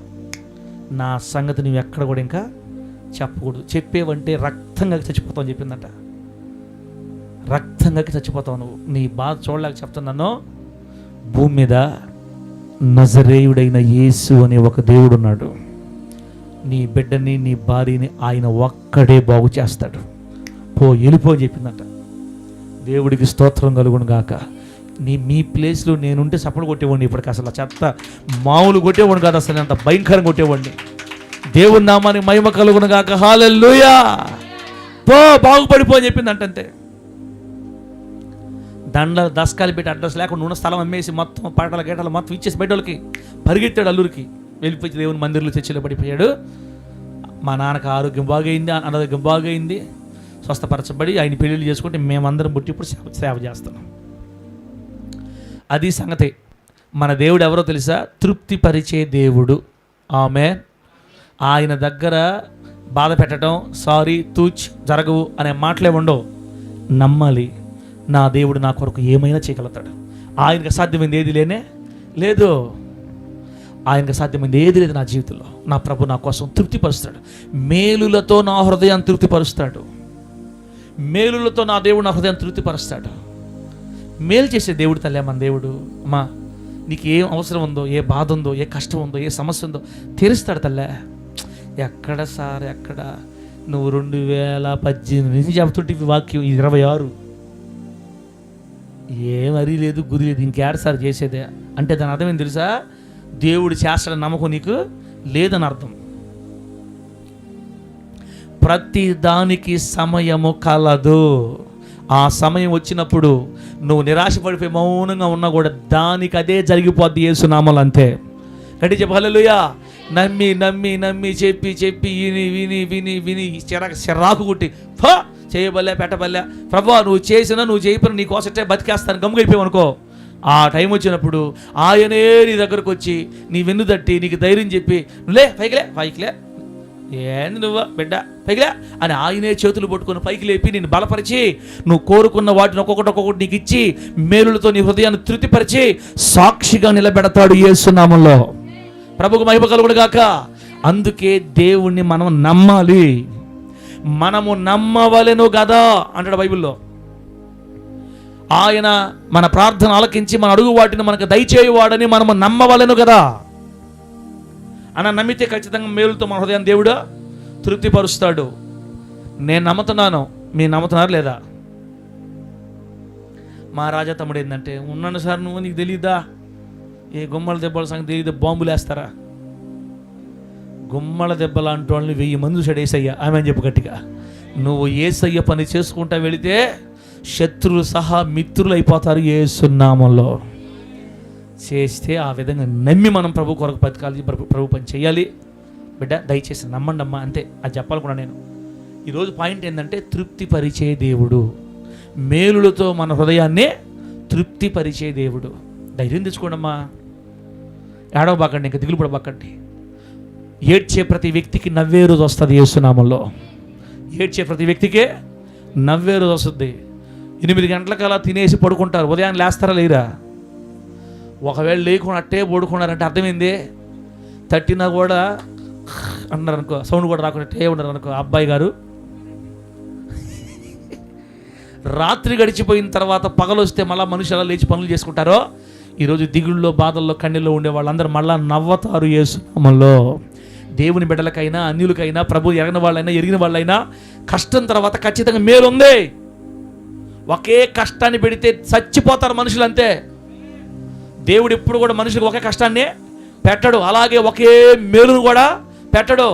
నా సంగతి నువ్వు ఎక్కడ కూడా ఇంకా చెప్పకూడదు. చెప్పేవంటే రక్తంగా చచ్చిపోతావు అని చెప్పిందంట. రక్తంగా చచ్చిపోతావు నువ్వు, నీ బాధ చూడలేక చెప్తున్నాను. భూమి మీద నజరేయుడైన యేసు అనే ఒక దేవుడు ఉన్నాడు. నీ బిడ్డని, నీ భార్యని ఆయన ఒక్కడే బాగు చేస్తాడు. వెళ్ళిపో అని చెప్పిందంట. దేవుడికి స్తోత్రం కలుగును గాక. మీ ప్లేస్లో నేనుంటే సపోర్ట్ కొట్టేవాడిని ఇప్పటికి. అసలు చెత్త మామూలు కొట్టేవాడిని కాదు, అసలు అంత భయంకరంగా కొట్టేవాడిని. దేవుని నామానికి మహిమ కలుగును గాక. హల్లెలూయా. పో బాగుపడిపో అని చెప్పింది అంతే. దండలు దస్కాలు పెట్టి అడ్రస్ లేకుండా ఉన్న స్థలం అమ్మేసి మొత్తం పాటల గేటలు మొత్తం ఇచ్చేసి బయట వాళ్ళకి పరిగెత్తాడు. అల్లూరికి వెళ్ళిపోయి దేవుని మందిరంలో చర్చిలో పడిపోయాడు. మా నాన్నకు ఆరోగ్యం బాగైంది, అనారోగ్యం బాగైంది, స్వస్థపరచబడి ఆయన పెళ్ళిళ్ళు చేసుకుంటే మేమందరం పుట్టి ఇప్పుడు సేవ చేస్తున్నాం. అది సంగతి. మన దేవుడు ఎవరో తెలుసా? తృప్తిపరిచే దేవుడు. ఆమేన్. ఆయన దగ్గర బాధ పెట్టడం, సారీ తూచ్ జరగవు అనే మాటలే ఉండవు. నమ్మాలి, నా దేవుడు నా కొరకు ఏమైనా చేయగలుగుతాడు. ఆయనకు సాధ్యమైంది ఏది లేనే లేదు. ఆయనకు సాధ్యమైంది ఏది లేదు నా జీవితంలో. నా ప్రభు నా కోసం తృప్తిపరుస్తాడు. మేలులతో నా హృదయాన్ని తృప్తిపరుస్తాడు. మేలులతో నా దేవుడు నా హృదయాన్ని తృప్తిపరుస్తాడు. మేలు చేసే దేవుడు తల్లే మన దేవుడు. అమ్మా, నీకు ఏం అవసరం ఉందో, ఏ బాధ ఉందో, ఏ కష్టం ఉందో, ఏ సమస్య ఉందో తీరుస్తాడు తల్లే. ఎక్కడ సార్ ఎక్కడ? నువ్వు 2018 నుంచి చెబుతుంటే వాక్యం 26 ఏం అరి లేదు, గురి లేదు, ఇంకేడ సార్ చేసేదే అంటే దాని అర్థం ఏం తెలుసా? దేవుడు చేస్తాడని నమ్మకం నీకు లేదని అర్థం. ప్రతి దానికి సమయము కలదు. ఆ సమయం వచ్చినప్పుడు నువ్వు నిరాశపడిపోయి మౌనంగా ఉన్నా కూడా దానికి అదే జరిగిపోద్ది యేసు నామములో. అంతే. గట్టి చెప్పు హల్లెలూయా. నమ్మి నమ్మి నమ్మి చెప్పి చెప్పి విని విని విని విని చిరాకు కుట్టి చేయబల్లే పెట్టబల్లే ప్రభా నువ్వు చేసినా నువ్వు చేయకపోయినా నీ కోసటే బతికేస్తాను గమ్ముగైపోయావు అనుకో. ఆ టైం వచ్చినప్పుడు ఆయనే నీ దగ్గరకు వచ్చి నీ వెన్ను తట్టి నీకు ధైర్యం చెప్పి నువ్వులే పైకిలే ఏంది నువ్వు బిడ్డ పైకిలే అని ఆయనే చేతులు పట్టుకొని పైకి లేపి నేను బలపరిచి నువ్వు కోరుకున్న వాటిని ఒక్కొక్కటి నీకు ఇచ్చి మేలులతో నీ హృదయాన్ని తృప్తిపరిచి సాక్షిగా నిలబెడతాడు యేసు నామములో. ప్రభువుకు మహిమ కలుగును గాక. అందుకే దేవుణ్ణి మనం నమ్మాలి. మనము నమ్మవలెను కదా అంటాడు బైబిల్లో. ఆయన మన ప్రార్థన ఆలకించి మన అడుగు వాటిని మనకు దయచేయువాడని మనము నమ్మవలెను కదా. అన్న నమ్మితే ఖచ్చితంగా మేలుతో మన హృదయాన్ని దేవుడు తృప్తిపరుస్తాడు. నేను నమ్ముతున్నాను, మీరు నమ్ముతున్నారు లేదా? మా రాజా తమ్ముడు ఏంటంటే, ఉన్నాను సార్ నువ్వు, నీకు తెలీదా ఏ గుమ్మల దెబ్బల సంగతి తెలియదు, బాంబులు వేస్తారా? గుమ్మల దెబ్బలు అంటూ వాళ్ళని 1000 మంది చూసాడు ఏసయ్య. ఆమె అని చెప్పు గట్టిగా. నువ్వు ఏసయ్య పని చేసుకుంటా వెళితే శత్రువులు సహా మిత్రులు అయిపోతారు యేసు నామములో. చేస్తే ఆ విధంగా నమ్మి మనం ప్రభు కొరకు బతకాలి, ప్రభు పని చేయాలి. బిడ్డ దయచేసి నమ్మండి అమ్మా, అంతే. అది చెప్పాలనుకున్నా నేను. ఈరోజు పాయింట్ ఏంటంటే తృప్తిపరిచే దేవుడు, మేలులతో మన హృదయాన్ని తృప్తిపరిచే దేవుడు. ధైర్యం తెచ్చుకోండి అమ్మా, ఏడవబాకండి, ఇంకా దిగులు పడబాకండి. ఏడ్చే ప్రతి వ్యక్తికి నవ్వే రోజు వస్తుంది యేసు నామములో. ఏడ్చే ప్రతి వ్యక్తికే నవ్వే రోజు వస్తుంది. 8 గంటలకల్లా తినేసి పడుకుంటారు, ఉదయాన్నే లేస్తారా లేరా? ఒకవేళ లేకుండా అట్టే పడుకున్నారంటే అర్థమైంది, తట్టినా కూడా అన్నారు అనుకో, సౌండ్ కూడా రాకుండా అట్టే ఉన్నారు అనుకో, అబ్బాయి గారు. రాత్రి గడిచిపోయిన తర్వాత పగలొస్తే మళ్ళీ మనుషులు ఎలా లేచి పనులు చేసుకుంటారో, ఈరోజు దిగుళ్ళలో బాధల్లో కన్నీళ్ళు ఉండే వాళ్ళందరూ మళ్ళా నవ్వతారు యేసు నామములో. దేవుని బిడ్డలకైనా అన్యులకైనా ప్రభు ఎరగిన వాళ్ళైనా ఎరిగిన వాళ్ళైనా కష్టం తర్వాత ఖచ్చితంగా మేలుంది. ఒకే కష్టాన్ని పెడితే చచ్చిపోతారు మనుషులు, అంతే. దేవుడు ఎప్పుడు కూడా మనుషులకు ఒకే కష్టాన్ని పెట్టడు, అలాగే ఒకే మేలును కూడా పెట్టడు.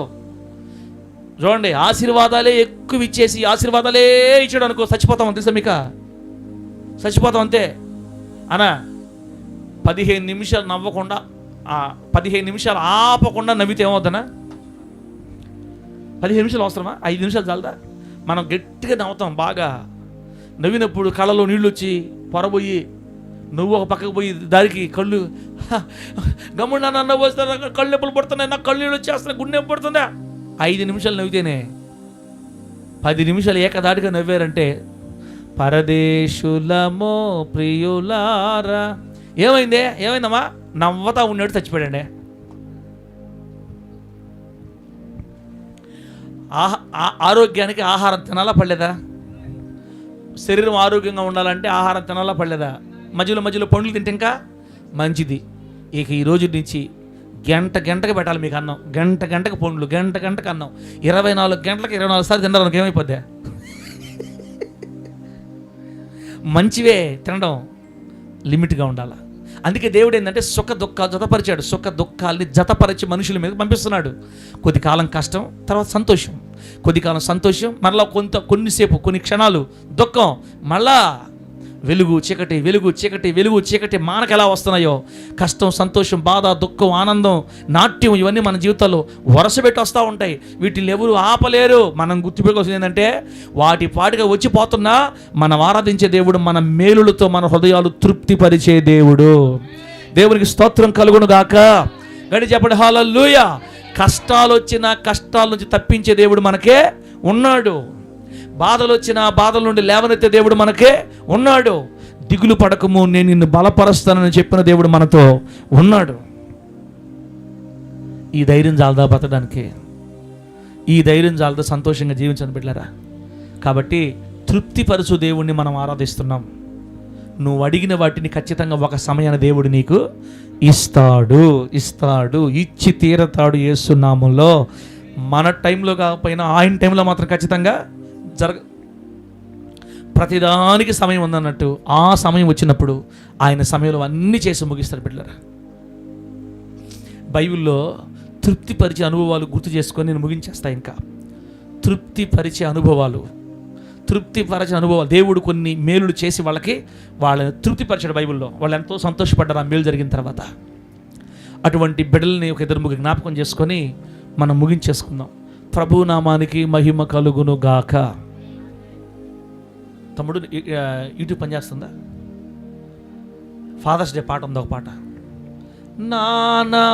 చూడండి, ఆశీర్వాదాలే ఎక్కువ ఇచ్చేసి ఆశీర్వాదాలే ఇచ్చాడు అనుకో, చచ్చిపోతాం తెలుసా మీకు? చచ్చిపోతాం అంతే. అనా 15 నిమిషాలు నవ్వకుండా 15 నిమిషాలు ఆపకుండా నవ్వితే ఏమవుతుందా? 15 నిమిషాలు అవసరమా? 5 నిమిషాలు చాలదా? మనం గట్టిగా నవ్వుతాం. బాగా నవ్వినప్పుడు కళ్ళలో నీళ్ళు వచ్చి పొరబోయి నువ్వు ఒక పక్కకు పోయి దారికి కళ్ళు గమ్మున నన్ను వస్తా, కళ్ళు నొప్పులు పడుతున్నాయి, నాకు కళ్ళు నీళ్ళు వచ్చేస్తున్నాయి, గుండె నొప్పి పడుతుందా? 5 నిమిషాలు నవ్వితేనే. 10 నిమిషాలు ఏకదాటిగా నవ్వారంటే పరదేశులమో ప్రియులారా. ఏమైందమ్మా? నవ్వతా ఉన్నాడు, చచ్చిపోయాడండి. ఆరోగ్యానికి ఆహారం తినాలా పడలేదా? శరీరం ఆరోగ్యంగా ఉండాలంటే ఆహారం తినాలా పడలేదా? మధ్యలో పండ్లు తింటే ఇంకా మంచిది. ఇక ఈ రోజు నుంచి గంటకి పెట్టాలి మీకు అన్నం, గంటకి పండ్లు, గంటకి అన్నం. 24 గంటలకు 24 సార్లు తినడానికి ఏమైపోద్దా? మంచివే తినడం, లిమిట్గా ఉండాలి. అందుకే దేవుడు ఏంటంటే సుఖ దుఃఖాలు జతపరిచాడు. సుఖ దుఃఖాలని జతపరిచి మనుషుల మీద పంపిస్తున్నాడు. కొద్ది కాలం కష్టం, తర్వాత సంతోషం. కొద్ది కాలం సంతోషం, మరలా కొన్నిసేపు కొన్ని క్షణాలు దుఃఖం, మళ్ళా వెలుగు చీకటి, వెలుగు చీకటి, వెలుగు చీకటి మనకు ఎలా వస్తున్నాయో కష్టం, సంతోషం, బాధ, దుఃఖం, ఆనందం, నాట్యం ఇవన్నీ మన జీవితాల్లో వరుసపెట్టి వస్తూ ఉంటాయి. వీటిని ఎవరు ఆపలేరు. మనం గుర్తుపెట్టుకోవాల్సింది ఏంటంటే వాటి పాటిగా వచ్చిపోతున్నా మనం ఆరాధించే దేవుడు మన మేలులతో మన హృదయాలు తృప్తిపరిచే దేవుడు. దేవునికి స్తోత్రం కలుగును గాక. గడి చెప్పండి హల్లెలూయా. కష్టాలు వచ్చినా కష్టాల నుంచి తప్పించే దేవుడు మనకే ఉన్నాడు. బాధలు వచ్చినా బాధల నుండి లేవనెత్తే దేవుడు మనకే ఉన్నాడు. దిగులు పడకము, నేను నిన్ను బలపరుస్తానని చెప్పిన దేవుడు మనతో ఉన్నాడు. ఈ ధైర్యం చాలదా బతకడానికి? ఈ ధైర్యం చాలదా సంతోషంగా జీవించని బిడ్డలారా? కాబట్టి తృప్తిపరచు దేవుణ్ణి మనం ఆరాధిస్తున్నాం. నువ్వు అడిగిన వాటిని ఖచ్చితంగా ఒక సమయాన దేవుడు నీకు ఇస్తాడు. ఇచ్చి తీరతాడు యేసు నామములో. మన టైంలో కాకపోయినా ఆయన టైంలో మాత్రం ఖచ్చితంగా ప్రతిదానికి సమయం ఉందన్నట్టు ఆ సమయం వచ్చినప్పుడు ఆయన సమయంలో అన్నీ చేసి ముగిస్తారు బిడ్డలారా. బైబిల్లో తృప్తిపరిచే అనుభవాలు గుర్తు చేసుకొని నేను ముగించేస్తా. ఇంకా తృప్తిపరిచే అనుభవాలు దేవుడు కొన్ని మేలులు చేసి వాళ్ళని తృప్తిపరిచాడు బైబిల్లో. వాళ్ళు ఎంతో సంతోషపడ్డారు ఆ మేలు జరిగిన తర్వాత. అటువంటి బిడ్డల్ని ఒక ఇద్దరు ముగ్గురు జ్ఞాపకం చేసుకొని మనం ముగించేసుకుందాం. ప్రభు నామానికి మహిమ కలుగును గాక. తమ్ముడు యూట్యూబ్ పనిచేస్తుందా? ఫాదర్స్ డే పాట ఉంది, ఒక పాట. నానా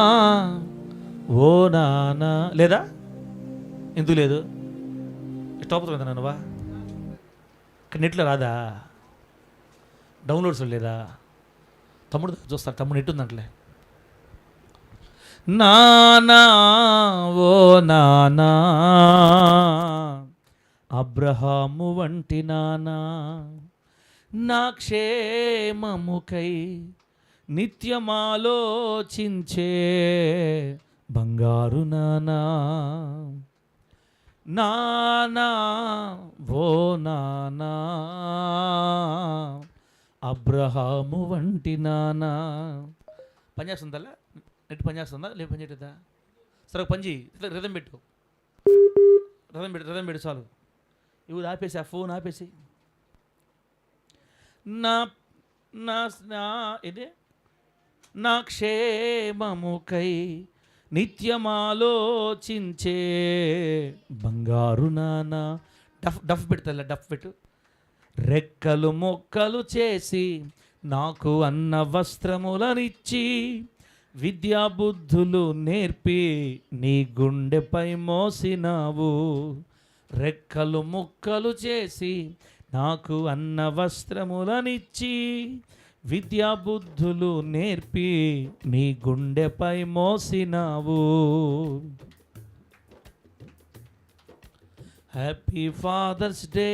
ఓ నానా లేదా? ఎందుకు లేదు? ఇష్టపోతుంది కదా నువ్వా? ఇక్కడ నెట్లో రాదా? డౌన్లోడ్స్ లేదా? తమ్ముడు చూస్తారు, తమ్ముడు నెట్ ఉందంటలే. నానా ఓ నానా అబ్రహాము వంటి నానా, నా క్షేమముకై నిత్యమాలోచించే బంగారు నానా, నానా ఓ నానా అబ్రహాము వంటి నానా. పనిచేస్తుందా? నెట్ పనిచేస్తుందా? లేదు పని చేయదా? సరే పని చేయి, రిధం పెట్టు చాలు. ఇవి ఆపేసి, ఆ ఫోన్ ఆపేసి. నా క్షేమముకై నిత్యమాలోచించే బంగారు నానా. డఫ్ పెడతా, డఫ్ పెట్టు. రెక్కలు మొక్కలు చేసి నాకు అన్న వస్త్రములనిచ్చి విద్యాబుద్ధులు నేర్పి నీ గుండెపై మోసినావు. రెక్కలు ముక్కలు చేసి నాకు అన్న వస్త్రములనిచ్చి విద్యాబుద్ధులు నేర్పి నీ గుండెపై మోసినావు. Happy father's day,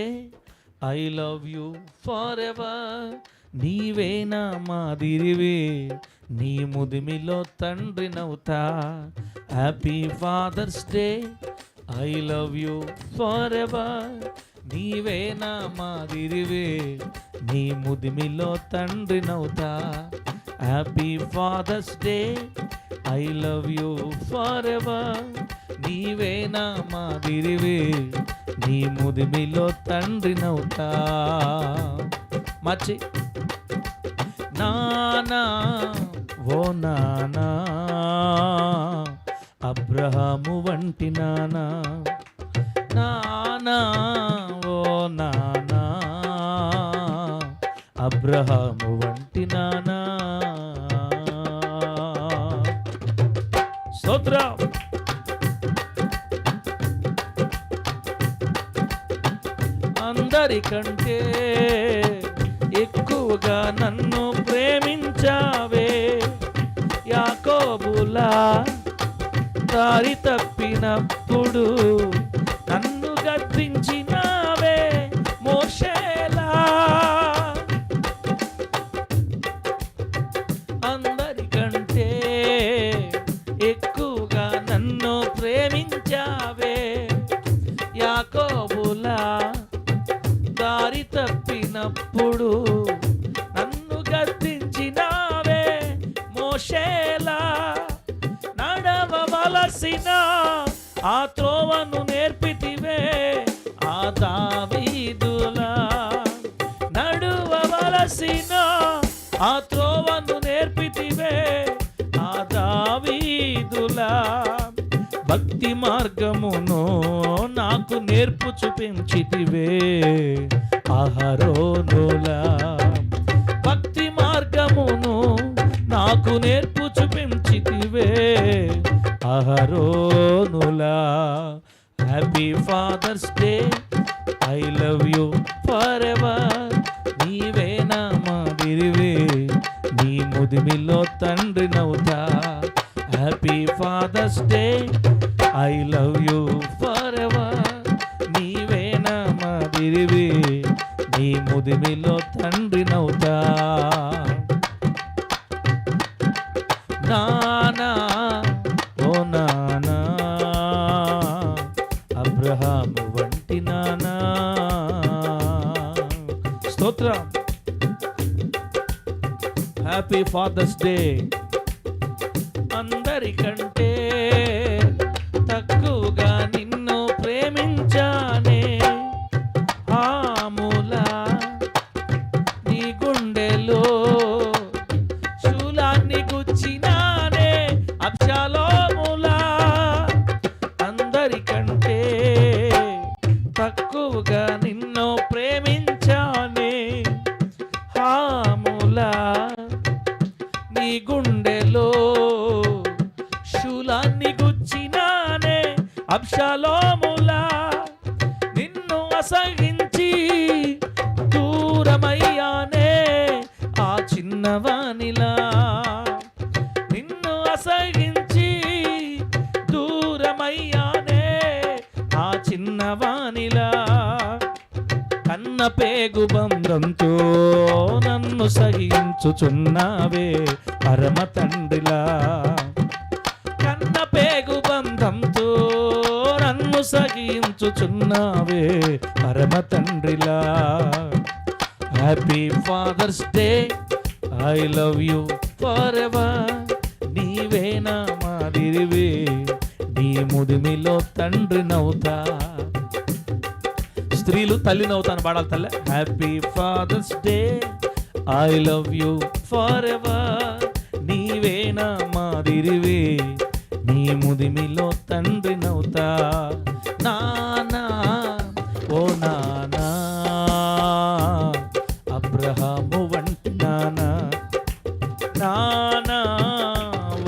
I love you forever. నీవే నా మాదిరివే, నీ ముదిమిలో తండ్రి నవ్వుతా. Happy father's day, I love you forever. నీవే నా మాదిరివే, నీ ముదిమిలో తండ్రి నవ్వుతా. Happy father's day, I love you forever. నీవే నా మాదిరివే, నీ ముదిమిలో తండ్రి నవ్వుతా. మచ్చి నానా ఓ నానా అబ్రహాము వంటి నానా, నానా ఓ నానా అబ్రహాము వంటి నానా. స్తోత్రం. అందరికంటే ఎక్కువగా నన్ను ప్రేమించావే, యాకోబులా దారి తప్పినప్పుడు నన్ను గద్దించినావే, మోషేలా అందరికంటే ఎక్కువగా నన్ను ప్రేమించావే, యాకోబులా దారి తప్పినప్పుడు నన్ను గద్దించినావే, మోషేలా నడవవలసిన ఆ త్రోవను ఆ త్రోవను నేర్పితివే ఆ దావీదులా. భక్తి మార్గమును నాకు నేర్పు చూపించితివే అహరోనులా. భక్తి మార్గమును నాకు నేర్పు చూపించితివే అహరోనులా. Happy father's day, I love you forever. నీవే నా మాదిరివే, నీ ముదిమిలో తండ్రి నవ్వుతా. Happy father's day, I love you forever. నీవే నా మాదిరివే, నీ ముదిమిలో తండ్రి నవ్వుతా. నానా ఓ నానా, అబ్రహాము వంటి నానా. స్తోత్రం. Happy father's day. అందరికంటే తక్కువగా నిన్ను ప్రేమించానే, ఆములా నీ గుండెలో శూలాన్ని గుచ్చినానే అబ్షాలోములా. అందరికంటే తక్కువగా నిన్ను ప్రేమించానే, హాములా నీ గుండెలో శూలాన్ని గుచ్చినానే అబ్షాలోములా. నిన్ను అసహించి దూరమయ్యానే ఆ చిన్నవానిలా. నిన్ను అసహించి దూరమయ్యానే ఆ చిన్నవానిలా. కన్న పేగు బంధంతో నన్ను సహించుచున్నావే పరమ తండ్రిలా. కన్న పేగు బంధంతో నన్ను సహించుచున్నావే పరమ తండ్రిలా. Happy father's day, I love you forever. నీవే నా మాదిరివే, నీ ముదిమిలో తండ్రి నవ్వుతా. స్త్రీలు తల్లి నవ్వుతాను పాడాలి తల్లి. Happy father's day, I love you forever. నీవే నా మాదిరివే, నీ ముదిమిలో తండ్రి నవ్వుతా. నానా ఓ నానా, అబ్రహాము వంటి నానా. నానా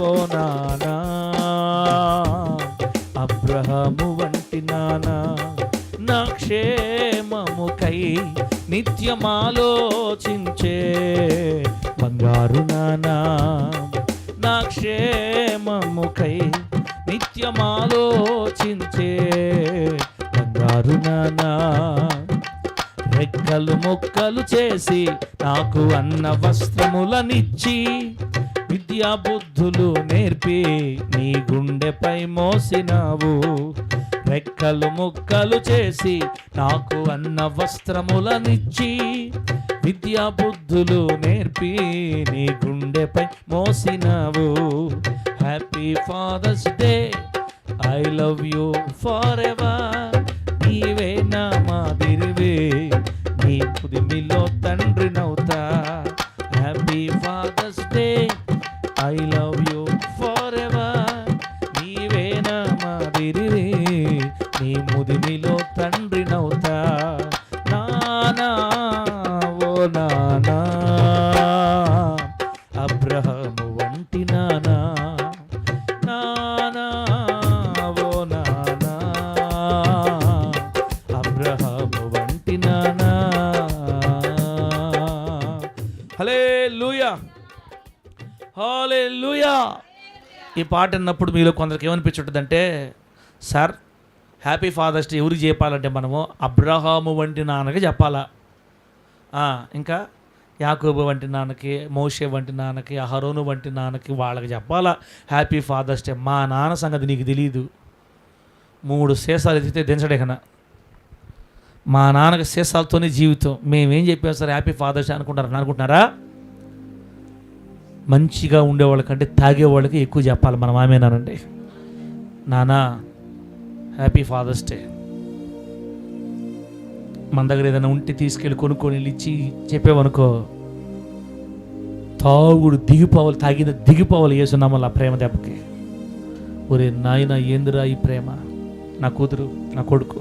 ఓ నానా, అబ్రహాము వంటి నానా. నా క్షేమముకై నిత్యమాలోచించే బంగారు నానా. నా క్షేమముకై నిత్యమాలోచించే బంగారు నానా. రెక్కలు మొక్కలు చేసి నాకు అన్న వస్త్రములనిచ్చి, విద్యా బుద్ధులు నేర్పి నీ గుండెపై మోసినావు. రెక్కలు ముక్కలు చేసి నాకు అన్న వస్త్రములనిచ్చి, విద్యా బుద్ధులు నేర్పి నీ గుండెపై మోసినావు. Happy father's day, I love you forever. నీవే నా మాదిరివే, నీ పుదిమిలో తండ్రి నవ్వుతా. Happy father's day, I love you forever. నీవే నా మాదిరివే, నీ ముదిమిలో తండ్రి నవ్వుతా. నానా ఓ నానా, అబ్రహాము వంటి నానా. నానా ఓ నానా, అబ్రహాము వంటి నానా. హల్లెలూయా, హల్లెలూయా. ఈ పాట విన్నప్పుడు మీలో కొందరికి ఏమనిపించుంటుందంటే, సార్ హ్యాపీ ఫాదర్స్ డే ఎవరికి చెప్పాలంటే మనము అబ్రహాము వంటి నాన్నకి చెప్పాలా, ఇంకా యాకోబు వంటి నాన్నకి, మోషే వంటి నాన్నకి, అహరోను వంటి నాన్నకి, వాళ్ళకి చెప్పాలా హ్యాపీ ఫాదర్స్ డే. మా నాన్న సంగతి నీకు తెలీదు. 3 సీసాలు ఎత్తితే దించడేకనా. మా నాన్నకి సీసాలతోనే జీవితం. మేమేం చెప్పాం సార్ హ్యాపీ ఫాదర్స్ డే అనుకుంటున్నారా? మంచిగా ఉండేవాళ్ళకంటే తాగేవాళ్ళకి ఎక్కువ చెప్పాలి మనం. ఆమేనండి. నానా హ్యాపీ ఫాదర్స్ డే. మన దగ్గర ఏదైనా ఉంటే తీసుకెళ్ళి కొనుక్కొని ఇచ్చి చెప్పేవనుకో, తాగుడు దిగిపోవాలి యేసునామములో ఆ ప్రేమ దెబ్బకి. ఒరే నాయన, ఏందిరా ఈ ప్రేమ, నా కూతురు, నా కొడుకు.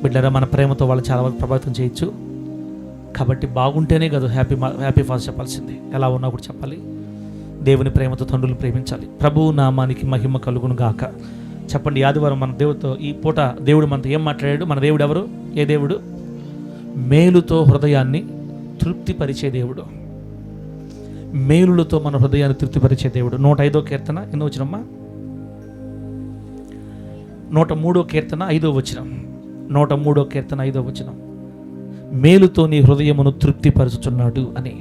బిడ్డరా, మన ప్రేమతో వాళ్ళు చాలా వరకు ప్రభావితం చేయొచ్చు. కాబట్టి బాగుంటేనే కదా హ్యాపీ ఫాదర్స్ చెప్పాల్సింది. ఎలా ఉన్నా కూడా చెప్పాలి. దేవుని ప్రేమతో తండ్రులు ప్రేమించాలి. ప్రభువు నామానికి మహిమ కలుగును గాక. చెప్పండి, ఆదివారం మన దేవుడితో ఈ పూట దేవుడు మనతో ఏం మాట్లాడాడు? మన దేవుడు ఎవరు? ఏ దేవుడు? మేలుతో హృదయాన్ని తృప్తిపరిచే దేవుడు. మేలులతో మన హృదయాన్ని తృప్తిపరిచే దేవుడు. 105వ కీర్తన ఎన్నో వచనమ్మా? 103వ కీర్తన 5వ వచనం. 103వ కీర్తన 5వ వచనం. మేలుతో నీ హృదయమును తృప్తిపరుచుచున్నాడు అని.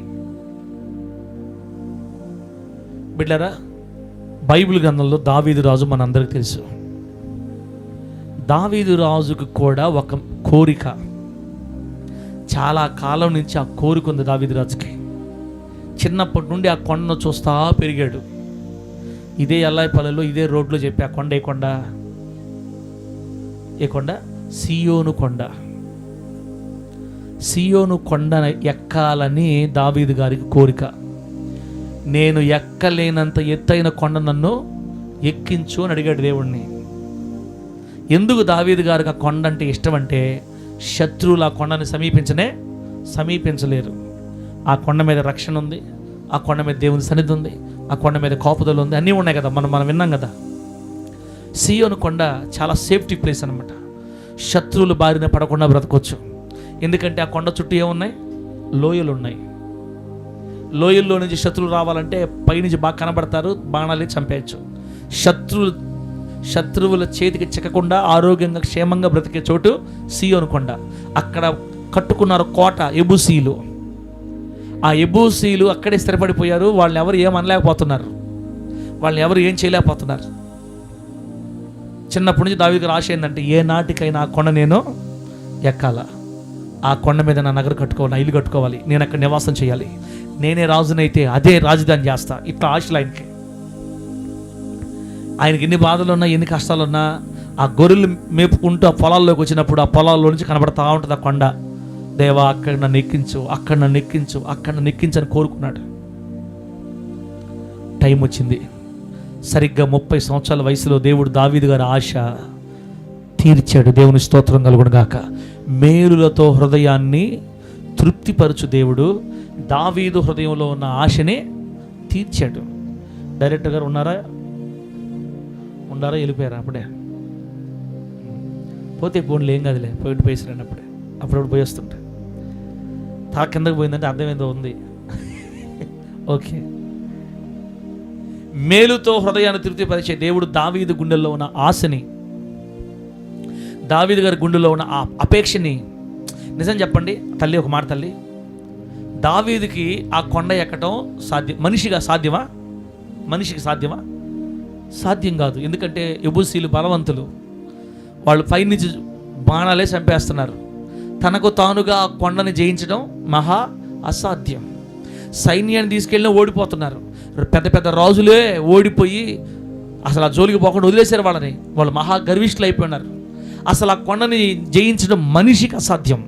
బిడ్డరా, బైబిల్ గ్రంథంలో దావీదు రాజు మనందరికీ తెలుసు. దావీదు రాజుకు కూడా ఒక కోరిక, చాలా కాలం నుంచి ఆ కోరిక ఉంది దావీదు రాజుకి. చిన్నప్పటి నుండి ఆ కొండను చూస్తా పెరిగాడు. ఇదే ఎల్లాయిపల్లెలో ఇదే రోడ్లో చెప్పి ఆ కొండ ఏ కొండ? సియోను కొండ. సియోను కొండ ఎక్కాలని దావీదు గారికి కోరిక. నేను ఎక్కలేనంత ఎత్తైన కొండ నన్ను ఎక్కించు అని అడిగాడు దేవుణ్ణి. ఎందుకు దావీదు గారికి ఆ కొండ అంటే ఇష్టం అంటే, శత్రువులు ఆ కొండని సమీపించలేరు. ఆ కొండ మీద రక్షణ ఉంది, ఆ కొండ మీద దేవుని సన్నిధి ఉంది, ఆ కొండ మీద కాపుదలు ఉంది, అన్నీ ఉన్నాయి కదా. మనం విన్నాం కదా. సియోను కొండ చాలా సేఫ్టీ ప్లేస్ అనమాట. శత్రువులు బారిన పడకుండా బ్రతకొచ్చు. ఎందుకంటే ఆ కొండ చుట్టూ ఏమున్నాయి? లోయలు ఉన్నాయి. లోయల్లో నుంచి శత్రువులు రావాలంటే పైనుంచి బాగా కనబడతారు, బాణాలు చంపేయచ్చు. శత్రువుల చేతికి చిక్కకుండా ఆరోగ్యంగా క్షేమంగా బ్రతికే చోటు సియోను కొండ. అక్కడ కట్టుకున్నారు కోట ఎబూసీలు. ఆ ఎబూసీలు అక్కడే స్థిరపడిపోయారు. వాళ్ళని ఎవరు ఏమనలేకపోతున్నారు, వాళ్ళని ఎవరు ఏం చేయలేకపోతున్నారు. చిన్నప్పటి నుంచి దావీదుకు ఆశ ఏంటంటే, ఏ నాటికైనా ఆ కొండ నేను ఎక్కాల, ఆ కొండ మీద నా నగరు కట్టుకోవాలి, నా ఇల్లు కట్టుకోవాలి, నేను అక్కడ నివాసం చేయాలి, నేనే రాజునైతే అదే రాజధాని చేస్తా. ఇట్లా ఆశలు ఆయనకి ఎన్ని బాధలు ఉన్నా, ఎన్ని కష్టాలు ఉన్నా, ఆ గొర్రెలు మేపుకుంటూ ఆ పొలాల్లోకి వచ్చినప్పుడు ఆ పొలాల్లో నుంచి కనబడతా ఉంటుంది ఆ కొండ. దేవా, అక్కడ నన్ను ఎక్కించు, అక్కడ నన్ను ఎక్కించు, అక్కడ నన్ను ఎక్కించని కోరుకున్నాడు. టైం వచ్చింది. సరిగ్గా 30 సంవత్సరాల వయసులో దేవుడు దావీదు గారి ఆశ తీర్చాడు. దేవుని స్తోత్రం కలుగును గాక. మేలులతో హృదయాన్ని తృప్తిపరచు దేవుడు దావీదు హృదయంలో ఉన్న ఆశని తీర్చాడు. డైరెక్టర్ గారు ఉన్నారా వెళ్ళిపోయారా? అప్పుడే పోతే ఫోన్లు ఏం కదిలే, పోయిసిరండి. అప్పుడప్పుడు పోయి వస్తుంటే తా కిందకు పోయిందంటే అర్థమైందో ఉంది. ఓకే. మేలుతో హృదయాన్ని తృప్తిపరిచే దేవుడు దావీదు గుండెల్లో ఉన్న ఆశని, దావీదు గారి గుండెల్లో ఉన్న ఆ అపేక్షని, నిజం చెప్పండి తల్లి, ఒక మాట తల్లి, దావీదుకి ఆ కొండ ఎక్కడం మనిషికి సాధ్యమా? సాధ్యం కాదు. ఎందుకంటే యెబూసీలు బలవంతులు, వాళ్ళు పైనుంచి బాణాలే చంపేస్తున్నారు. తనకు తానుగా ఆ కొండని జయించడం మహా అసాధ్యం. సైన్యాన్ని తీసుకెళ్ళినా ఓడిపోతున్నారు. పెద్ద పెద్ద రాజులే ఓడిపోయి అసలు ఆ జోలికి పోకుండా వదిలేశారు వాళ్ళని. వాళ్ళు మహా గర్విష్ఠులు అయిపోయినారు. అసలు ఆ కొండని జయించడం మనిషికి అసాధ్యం.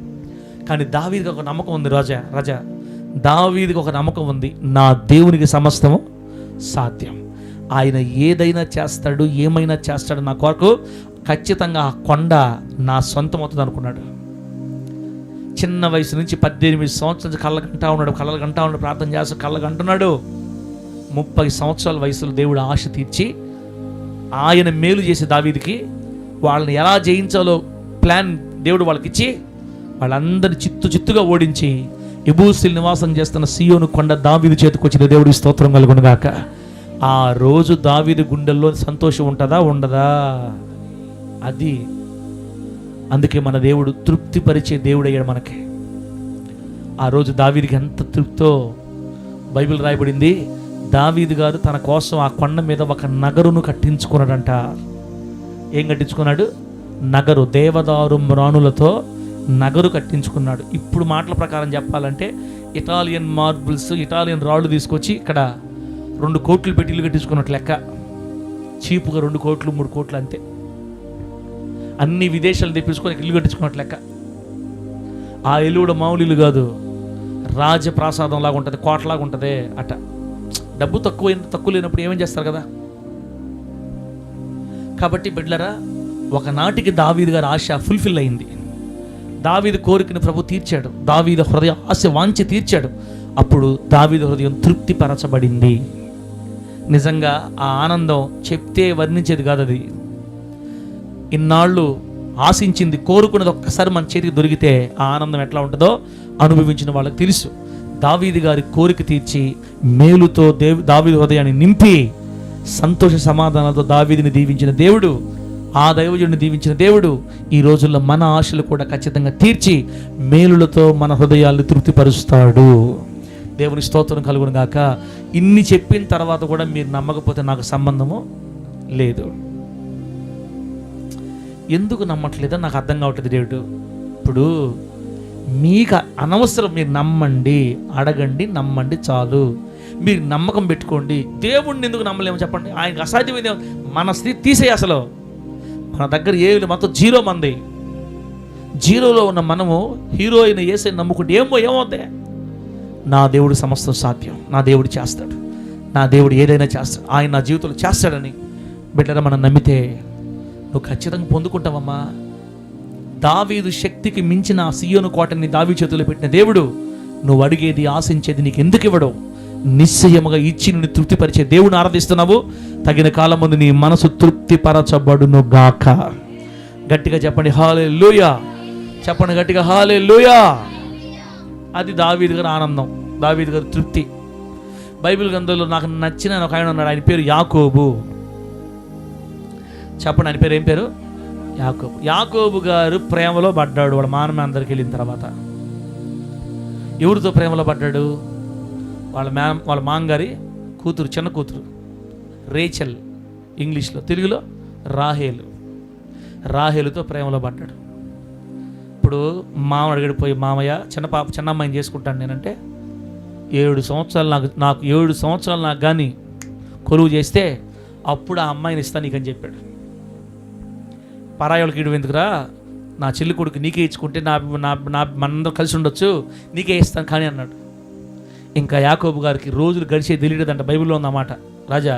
కానీ దావీదుకి ఒక నమ్మకం ఉంది. రాజా దావీదుకి ఒక నమ్మకం ఉంది, నా దేవునికి సమస్తము సాధ్యం. ఆయన ఏదైనా చేస్తాడు, ఏమైనా చేస్తాడు నా కొరకు. ఖచ్చితంగా ఆ కొండ నా సొంతం అవుతుంది అనుకున్నాడు. చిన్న వయసు నుంచి 18 సంవత్సరాల కళ్ళగంటా ఉన్నాడు, ప్రార్థన చేస్తూ కళ్ళగంటున్నాడు. 30 సంవత్సరాల వయసులో దేవుడు ఆశ తీర్చి ఆయన మేలు చేసే దావీదుకి వాళ్ళని ఎలా జయించాలో ప్లాన్ దేవుడు వాళ్ళకి ఇచ్చి వాళ్ళందరినీ చిత్తుగా ఓడించి యెబూసీలు నివాసం చేస్తున్న సియోను కొండ దావీదు చేతికి వచ్చిన దేవుడి స్తోత్రం కలుగును గాక. ఆ రోజు దావీదు గుండెల్లో సంతోషం ఉంటుందా, ఉండదా? అది అందుకే మన దేవుడు తృప్తిపరిచే దేవుడు అయ్యాడు మనకి. ఆ రోజు దావీదుకి ఎంత తృప్తో బైబిల్ రాయబడింది. దావీదు గారు తన కోసం ఆ కొండ మీద ఒక నగరును కట్టించుకున్నాడంట. ఏం కట్టించుకున్నాడు? నగరు. దేవదారు మ్రాణులతో నగరు కట్టించుకున్నాడు. ఇప్పుడు మాటల ప్రకారం చెప్పాలంటే ఇటాలియన్ మార్బుల్స్, ఇటాలియన్ రాళ్ళు తీసుకొచ్చి ఇక్కడ 2 కోట్లు పెట్టి ఇల్లు కట్టించుకున్నట్లు లెక్క. చీపుగా 2 కోట్లు 3 కోట్లు అంతే. అన్ని విదేశాలు తెప్పించుకొని ఇల్లు కట్టించుకున్నట్లు లెక్క. ఆ ఇల్లు కూడా మామూలు ఇల్లు కాదు, రాజప్రాసాదం లాగా ఉంటుంది, కోటలాగా ఉంటుంది అట. డబ్బు తక్కువ లేనప్పుడు ఏమేం చేస్తారు కదా. కాబట్టి బిడ్డలారా, ఒకనాటికి దావీదు గారి ఆశ ఫుల్ఫిల్ అయింది. దావీదు కోరికను ప్రభు తీర్చాడు. దావీదు హృదయ ఆశ వాంఛ తీర్చాడు. అప్పుడు దావీదు హృదయం తృప్తిపరచబడింది. నిజంగా ఆ ఆనందం చెప్తే వర్ణించేది కాదు. అది ఇన్నాళ్ళు ఆశించింది, కోరుకున్నది ఒక్కసారి మన చేతికి దొరికితే ఆ ఆనందం ఎట్లా ఉంటుందో అనుభవించిన వాళ్ళకి తెలుసు. దావీదు గారి కోరిక తీర్చి మేలుతో దావీదు హృదయాన్ని నింపి సంతోష సమాధానాలతో దావీదుని దీవించిన దేవుడు, ఆ దైవజనుడిని దీవించిన దేవుడు ఈ రోజుల్లో మన ఆశలు కూడా ఖచ్చితంగా తీర్చి మేలులతో మన హృదయాన్ని తృప్తిపరుస్తాడు. దేవుని స్తోత్రం కలుగును గాక. ఇన్ని చెప్పిన తర్వాత కూడా మీరు నమ్మకపోతే నాకు సంబంధము లేదు. ఎందుకు నమ్మట్లేదో నాకు అర్థం కావట్లేదు దేవుడు. ఇప్పుడు మీకు అనవసరం, మీరు నమ్మండి, అడగండి, నమ్మండి చాలు. మీరు నమ్మకం పెట్టుకోండి. దేవుణ్ణి ఎందుకు నమ్మలేమో చెప్పండి. ఆయనకు అసాధ్యమైన మన స్థితి తీసేయి. అసలు మన దగ్గర ఏమి మొత్తం జీరో మంది. జీరోలో ఉన్న మనము హీరో అయిన యేసుని నమ్ముకుంటే ఏమవుతాయి? నా దేవుడు సమస్తం సాధ్యం, నా దేవుడు చేస్తాడు, నా దేవుడు ఏదైనా చేస్తాడు, ఆయన నా జీవితంలో చేస్తాడని బిడ్డరా మనం నమ్మితే నువ్వు ఖచ్చితంగా పొందుకుంటావమ్మా. దావీదు శక్తికి మించిన ఆ సీయోను కోటని దావీదు చేతుల్లో పెట్టిన దేవుడు నువ్వు అడిగేది, ఆశించేది నీకు ఎందుకు ఇవ్వడం? నిశ్చయముగా ఇచ్చి నిన్ను తృప్తిపరిచే దేవుని ఆరాధిస్తున్నావు. తగిన కాలం ముందు నీ మనసు తృప్తిపరచబడును గాక. గట్టిగా చెప్పండి హల్లెలూయా. చెప్పండి గట్టిగా హల్లెలూయా. అది దావీదు గారి ఆనందం, దావీదు గారి తృప్తి. బైబిల్ గ్రంథంలో నాకు నచ్చిన ఒక ఆయన ఉన్నాడు. ఆయన పేరు యాకోబు. చెప్పండి, ఆయన పేరు ఏం పేరు? యాకోబు. యాకోబు గారు ప్రేమలో పడ్డాడు వాళ్ళ అందరికి వెళ్ళిన తర్వాత. ఎవరితో ప్రేమలో పడ్డాడు? వాళ్ళ మామగారి కూతురు, చిన్న కూతురు రేచల్, ఇంగ్లీష్లో, తెలుగులో రాహేలు. రాహేలుతో ప్రేమలో పడ్డాడు. ఇప్పుడు మామ అడిగాడు పోయి, మామయ్య చిన్న అమ్మాయిని చేసుకుంటాను నేనంటే 7 సంవత్సరాలు నాకు 7 సంవత్సరాలు నాకు కానీ కొలువు చేస్తే అప్పుడు ఆ అమ్మాయిని ఇస్తాను నీకని చెప్పాడు. పరాయోళ్ళకి ఇడు ఎందుకురా, నా చెల్లి కొడుకు నీకే ఇచ్చుకుంటే మనందరూ కలిసి ఉండొచ్చు, నీకే ఇస్తాను కానీ అన్నాడు. ఇంకా యాకోబు గారికి రోజులు గడిచేది తెలియదంట. బైబిల్లో ఉందన్నమాట. రాజా,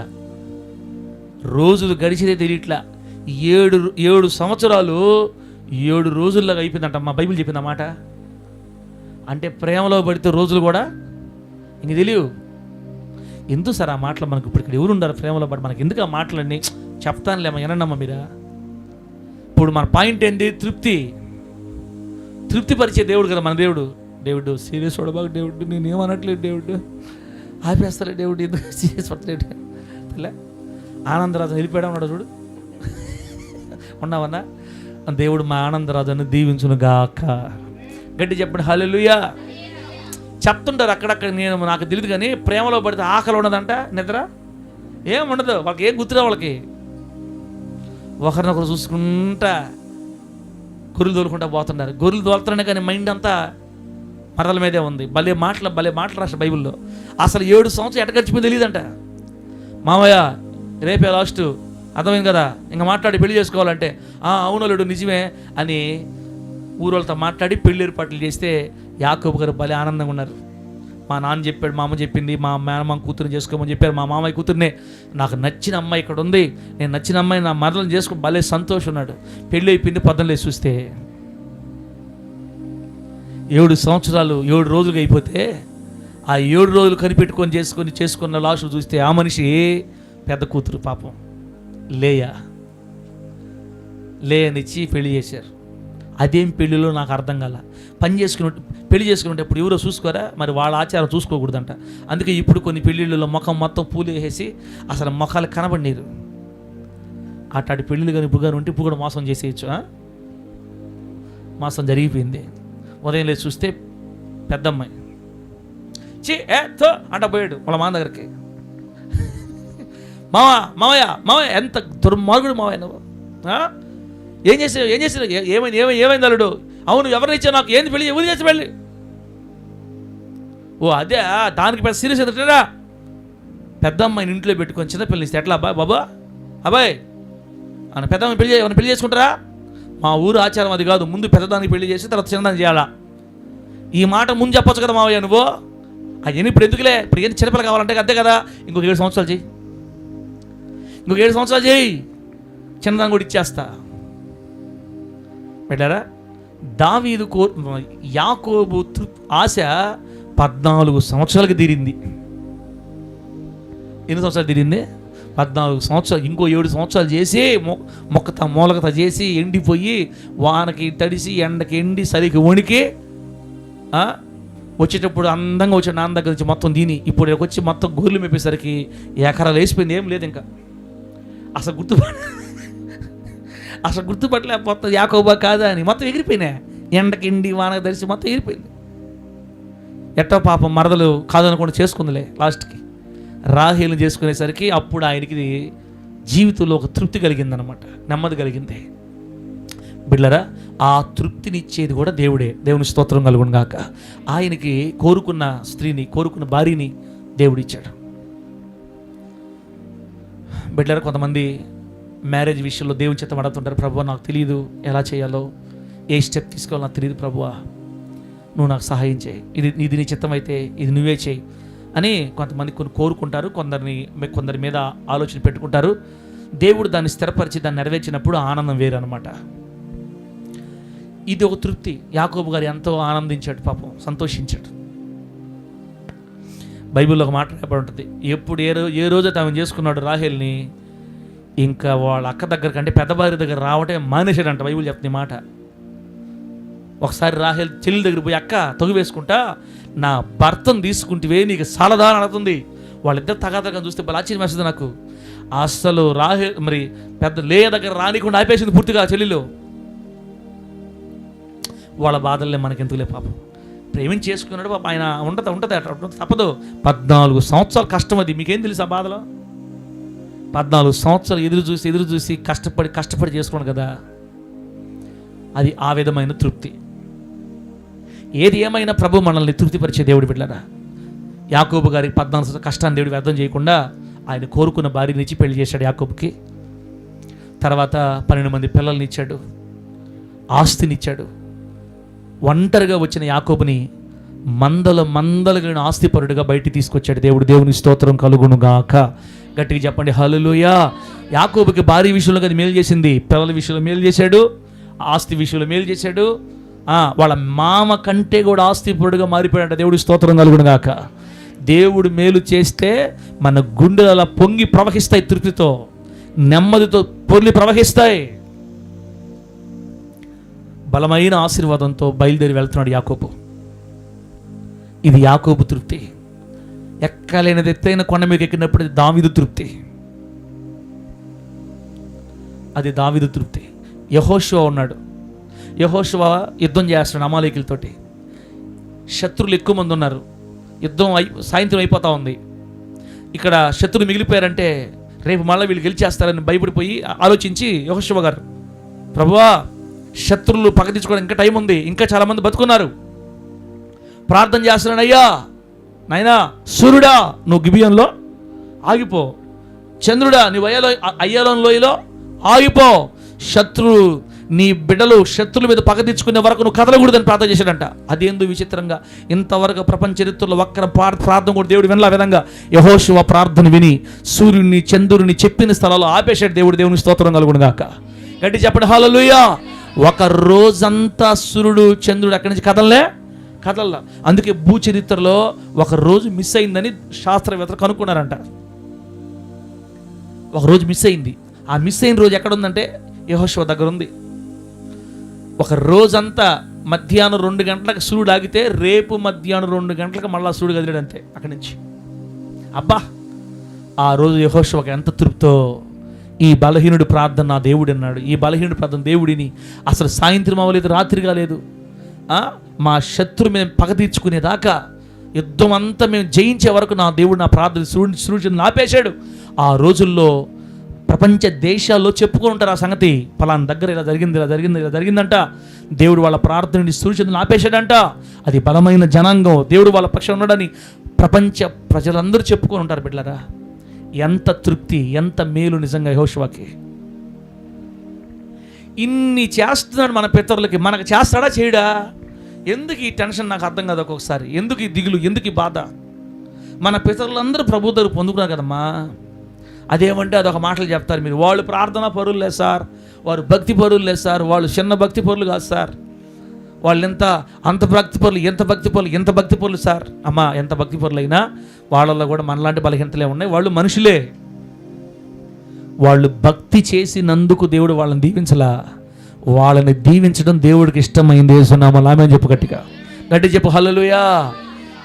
రోజులు గడిచేదే తెలియట్లా. 7 సంవత్సరాలు 7 రోజుల్లాగా అయిపోయిందంట. మా బైబిల్ చెప్పిందన్నమాట. అంటే ప్రేమలో పడితే రోజులు కూడా ఇంక తెలియవు. ఎందుకు సార్ ఆ మాటలు మనకు? ఇప్పుడు ఇక్కడ ఎవరు ఉన్నారు ప్రేమలో పడి? మనకి ఎందుకు ఆ మాటలన్నీ చెప్తానులేమో, వినండమ్మా మీరా. ఇప్పుడు మన పాయింట్ ఏంటి? తృప్తిపరిచే దేవుడు కదా మన దేవుడు. దేవుడు సీరియస్ చూడబాకు దేవుడు, నేనేమనట్లేదు దేవుడు, ఆపేస్తాలే దేవుడు, ఎందుకు సీరియస్ పడతలేడు? ఆనందరాజు వెళ్ళిపోయాడు ఉన్నాడు చూడు, ఉన్నావన్నా? దేవుడు మా ఆనందరాజుని దీవించును గాక. గట్టి చెప్పండి హల్లెలూయా. చెప్తుంటారు అక్కడక్కడ, నాకు తెలియదు కానీ ప్రేమలో పడితే ఆకలి ఉండదంట, నిద్ర ఏముండదు, వాళ్ళకి ఏం గుర్తురా. వాళ్ళకి ఒకరినొకరు చూసుకుంటా గొర్రెలు తోలుకుంటా పోతున్నారు. గొర్రెలు తోలుతున్నానే కానీ మైండ్ అంతా మరల మీదే ఉంది. భలే మాటలు రాష్ట్ర బైబిల్లో. అసలు 7 సంవత్సరాలు ఎట గడిచిపోయింది తెలియదంట. మామయ్య రేపే లాస్ట్, అర్థమైంది కదా, ఇంకా మాట్లాడి పెళ్లి చేసుకోవాలంటే అవునోలేడు నిజమే అని ఊరోళ్ళతో మాట్లాడి పెళ్లి ఏర్పాట్లు చేస్తే యాకోబు గారు భలే ఆనందంగా ఉన్నారు. మా నాన్న చెప్పాడు, మా అమ్మ చెప్పింది, మా మేనమామ కూతురుని చేసుకోమని చెప్పారు, మా మామయ్య కూతుర్నే, నాకు నచ్చిన అమ్మాయి ఇక్కడ ఉంది, నేను నచ్చిన అమ్మాయి నా మరలను చేసుకో, భలే సంతోషం ఉన్నాడు. పెళ్ళి అయిపోయింది. పొద్దున్నలే చూస్తే 7 సంవత్సరాలు 7 రోజులుగా అయిపోతే ఆ 7 రోజులు కనిపెట్టుకొని చేసుకున్న లాస్ట్ చూస్తే ఆ మనిషి పెద్ద కూతురు పాపం లేయనిచ్చి పెళ్లి చేశారు. అదేం పెళ్ళిలో నాకు అర్థం కాల. పెళ్లి చేసుకునేటప్పుడు ఎవరో చూసుకోరా, మరి వాళ్ళ ఆచారం చూసుకోకూడదంట. అందుకే ఇప్పుడు కొన్ని పెళ్ళిళ్ళలో ముఖం మొత్తం పూలు వేసేసి అసలు ముఖాలు కనబడినారు. అట్లాంటి పెళ్ళిళ్ళు కానీ ఇప్పుడు కానీ ఉంటే ఇప్పుడు కూడా మోసం చేసేయచ్చు. మోసం జరిగిపోయింది. ఉదయం లేదు చూస్తే పెద్దమ్మాయి అంట పోయాడు వాళ్ళ మామ దగ్గరికి. మామయ్య ఎంత దుర్మార్గుడు మావయ్య నువ్వు, ఏం చేసావు ఏమైంది అల్లుడు? అవును ఎవరిని ఇచ్చా నాకు, ఏంది పెళ్ళి, ఎవరు చేసి పెళ్ళి? ఓ అదే, దానికి పెద్ద సీరియస్ ఎదుటరా. పెద్ద అమ్మాయిని ఇంట్లో పెట్టుకొని చిన్నపిల్లని ఇస్తే ఎట్లా బాబా అబ్బాయి అని పెద్దమ్మాయి పెళ్లి చేసుకుంటారా? మా ఊరు ఆచారం అది కాదు. ముందు పెద్దదానికి పెళ్లి చేసి తర్వాత చిన్నదాన్ని చేయాలా. ఈ మాట ముందు చెప్పొచ్చు కదా మావయ్య నువ్వు, అవన్నీ ఇప్పుడు ఎందుకులే, ఇప్పుడు ఏంటి చిన్నపిల్ల కావాలంటే అంతే కదా, ఇంకొక 7 సంవత్సరాలు చెయ్యి, ఇంకొక 7 సంవత్సరాలు చేయి, చిన్నదాన్ని కూడా ఇచ్చేస్తా. పెట్టారా? దావీదు యాకోబు ఆశ 14 సంవత్సరాలకి తీరింది. ఎన్ని సంవత్సరాలు తీరింది? 14 సంవత్సరాలు. ఇంకో 7 సంవత్సరాలు చేసి మూలకత చేసి ఎండిపోయి వానకి తడిసి ఎండకి ఎండి సరికి వణికి వచ్చేటప్పుడు అందంగా వచ్చే నాన్న దగ్గర నుంచి మొత్తం దీని ఇప్పుడు వచ్చి మొత్తం గోర్లు మేపేసరికి ఎకరాలు వేసిపోయింది, ఏం లేదు ఇంకా. అసలు గుర్తుపట్టలేకపోతే యాకోబా కాదా అని మొత్తం ఎగిరిపోయినాయి. ఎండకి ఎండి వానకి తడిసి మొత్తం ఎగిరిపోయింది. ఎట్టో పాపం మరదలు కాదనుకుండా చేసుకుందిలే. లాస్ట్కి రాహేలుని చేసుకునేసరికి అప్పుడు ఆయనకి జీవితంలో ఒక తృప్తి కలిగిందనమాట, నెమ్మది కలిగింది. బిడ్డలారా, ఆ తృప్తినిచ్చేది కూడా దేవుడే. దేవుని స్తోత్రం కలుగును గాక. ఆయనకి కోరుకున్న స్త్రీని, కోరుకున్న భార్యని దేవుడిచ్చాడు. బిడ్డలారా, కొంతమంది మ్యారేజ్ విషయంలో దేవుని చేత అడుగుతుంటారు, ప్రభువా నాకు తెలియదు ఎలా చేయాలో, ఏ స్టెప్ తీసుకోవాలో నాకు తెలియదు ప్రభువా, నువ్వు నాకు సహాయం చేయి, ఇది నీ చిత్తం అయితే ఇది నువ్వే చేయి అని కొంతమంది కోరుకుంటారు. కొందరి మీద ఆలోచన పెట్టుకుంటారు. దేవుడు దాన్ని స్థిరపరిచి దాన్ని నెరవేర్చినప్పుడు ఆనందం వేరు అనమాట. ఇది ఒక తృప్తి. యాకోబు గారు ఎంతో ఆనందించాడు, పాపం సంతోషించాడు. బైబిల్లో ఒక మాట రాయబడి ఉంటుంది, ఎప్పుడు ఏ రోజు తాను చేసుకున్నాడు రాహేల్ని, ఇంకా వాళ్ళ అక్క దగ్గర కంటే పెద్ద భార్య దగ్గర రావటే మానేశాడంట. బైబిల్ చెప్తుంది మాట. ఒకసారి రాహేల్ చెల్లి దగ్గర పోయి, అక్క తొగి వేసుకుంటా నా భర్తను తీసుకుంటే నీకు సాలదా అని అడుగుతుంది. వాళ్ళిద్దరు తగాదగా చూస్తే బల ఆశ్చర్యం వేస్తుంది నాకు. అసలు రాహేల్ మరి పెద్ద లేయ దగ్గర రానికుండా ఆపేసింది పూర్తిగా చెల్లిలో. వాళ్ళ బాధలే మనకెందుకులే పాపం, ప్రేమించి చేసుకున్నాడు పాపం. ఆయన ఉంటుంది తప్పదు. 14 సంవత్సరాలు కష్టం. అది మీకేం తెలుసు ఆ బాధలో? 14 సంవత్సరాలు ఎదురు చూసి కష్టపడి చేసుకోండి కదా, అది ఆ విధమైన తృప్తి. ఏది ఏమైనా ప్రభు మనల్ని తృప్తిపరిచే దేవుడు. బిడ్డలారా, యాకోబు గారికి 14 సంవత్సరాల కష్టాన్ని దేవుడు వ్యర్థం చేయకుండా ఆయన కోరుకున్న భార్యనిచ్చి పెళ్లి చేశాడు యాకోబుకి. తర్వాత 12 మంది పిల్లల్ని ఇచ్చాడు, ఆస్తినిచ్చాడు. ఒంటరిగా వచ్చిన యాకోబుని మందలుగిన ఆస్తిపరుడుగా బయటికి తీసుకొచ్చాడు దేవుడు. దేవుని స్తోత్రం కలుగును గాక. గట్టిగా చెప్పండి హల్లెలూయా. యాకోబుకి భార్య విషయంలో అది మేలు చేసింది, పిల్లల విషయంలో మేలు చేశాడు, ఆస్తి విషయంలో మేలు చేశాడు. వాళ్ళ మామ కంటే కూడా ఆస్తిపరుడుగా మారిపోయాడు. దేవుడి స్తోత్రం కలుగును గాక. దేవుడు మేలు చేస్తే మన గుండెలు అలా పొంగి ప్రవహిస్తాయి, తృప్తితో నెమ్మదితో పొర్లి ప్రవహిస్తాయి. బలమైన ఆశీర్వాదంతో బయలుదేరి వెళ్తున్నాడు యాకోబు. ఇది యాకోబు తృప్తి. ఎక్కలేనిది ఎత్తైన కొండ మీకు ఎక్కినప్పుడు దావీదు తృప్తి. అది దావీదు తృప్తి. యెహోషువ ఉన్నాడు. యెహోషువ యుద్ధం చేస్తున్నాడు అమాలేకులతోటి. శత్రువులు ఎక్కువ మంది ఉన్నారు. యుద్ధం సాయంత్రం అయిపోతూ ఉంది. ఇక్కడ శత్రువులు మిగిలిపోయారంటే రేపు మళ్ళీ వీళ్ళు గెలిచేస్తారని భయపడిపోయి ఆలోచించి యెహోషువ గారు, ప్రభువా శత్రువులు పగ తీసుకోవడానికి ఇంకా టైం ఉంది, ఇంకా చాలామంది బతుకున్నారు, ప్రార్థన చేస్తున్నాడు. అయ్యా నాయనా సూర్యుడా నువ్వు గిబియోనులో ఆగిపో, చంద్రుడా నువ్వు అయ్యాలోన్ లోయలో ఆగిపో, శత్రువు నీ బిడ్డలు శత్రువుల మీద పగ తెచ్చుకునే వరకు నువ్వు కదలకూడదని ప్రార్థన చేశాడంట. అదేందో విచిత్రంగా, ఇంతవరకు ప్రపంచ చరిత్రలో ఒక్కర ప్రార్థన కూడా దేవుడు వినలా విధంగా యెహోషువ ప్రార్థన విని సూర్యుడిని చంద్రుడిని చెప్పిన స్థలాల్లో ఆపేశాడు దేవుడు. దేవుని స్తోత్రం కలుగును గాక. గట్టి చెప్పండి హల్లెలూయా. ఒక రోజంతా సూర్యుడు చంద్రుడు అక్కడి నుంచి కదలలా. అందుకే భూ చరిత్రలో ఒక రోజు మిస్ అయిందని శాస్త్రవేత్తలు కనుక్కున్నారంట. ఒక రోజు మిస్ అయింది. ఆ మిస్ అయిన రోజు ఎక్కడ ఉందంటే యెహోషువ దగ్గర ఉంది. ఒక రోజంతా మధ్యాహ్నం 2 గంటలకు సూర్యుడు ఆగితే రేపు మధ్యాహ్నం 2 గంటలకు మళ్ళీ సూర్యుడు కదిలాడు అంతే అక్కడి నుంచి. అబ్బా ఆ రోజు యెహోషువకి ఎంత తృప్తో. ఈ బలహీనుడు ప్రార్థన నా దేవుడు అన్నాడు. ఈ బలహీనుడు ప్రార్థన దేవుడిని అసలు సాయంత్రం అవ్వలేదు, రాత్రి కాలేదు, మా శత్రు మేము పగ తీర్చుకునేదాకా యుద్ధం అంతా మేము జయించే వరకు నా దేవుడు నా ప్రార్థన సూర్యుడిని ఆపేశాడు. ఆ రోజుల్లో ప్రపంచ దేశాల్లో చెప్పుకొని ఉంటారు ఆ సంగతి, ఫలానా దగ్గర ఇలా జరిగిందంట. దేవుడు వాళ్ళ ప్రార్థనని సూర్యుడిని ఆపేశాడంట. అది బలమైన జనాంగం, దేవుడు వాళ్ళ పక్షం ఉన్నాడని ప్రపంచ ప్రజలందరూ చెప్పుకొని ఉంటారు. బిడ్డలారా, ఎంత తృప్తి, ఎంత మేలు నిజంగా యెహోషువకి. ఇన్ని చేస్తున్నాడు మన పితరులకి, మనకు చేస్తాడా చేయడా? ఎందుకు ఈ టెన్షన్ నాకు అర్థం కాదు ఒక్కొక్కసారి. ఎందుకు ఈ దిగులు, ఎందుకు ఈ బాధ? మన పితరులందరూ ప్రభు దగ్గర పొందుకున్నారు కదమ్మా. అదేమంటే అదొక మాటలు చెప్తారు మీరు, వాళ్ళు ప్రార్థనా పరులు లేదు సార్, వారు భక్తి పరులు లేదు సార్, వాళ్ళు చిన్న భక్తి పరులు కాదు సార్, వాళ్ళు అంత భక్తి పరులు, ఎంత భక్తి పరులు సార్. అమ్మా, ఎంత భక్తి పరులు అయినా వాళ్ళల్లో కూడా మనలాంటి బలహీనతలే ఉన్నాయి. వాళ్ళు మనుషులే. వాళ్ళు భక్తి చేసినందుకు దేవుడు వాళ్ళని దీవించలా, వాళ్ళని దీవించడం దేవుడికి ఇష్టమైంది. యేసునామములో ఆమేన్ చెప్పు, గట్టిగా చెప్పు హల్లెలూయా.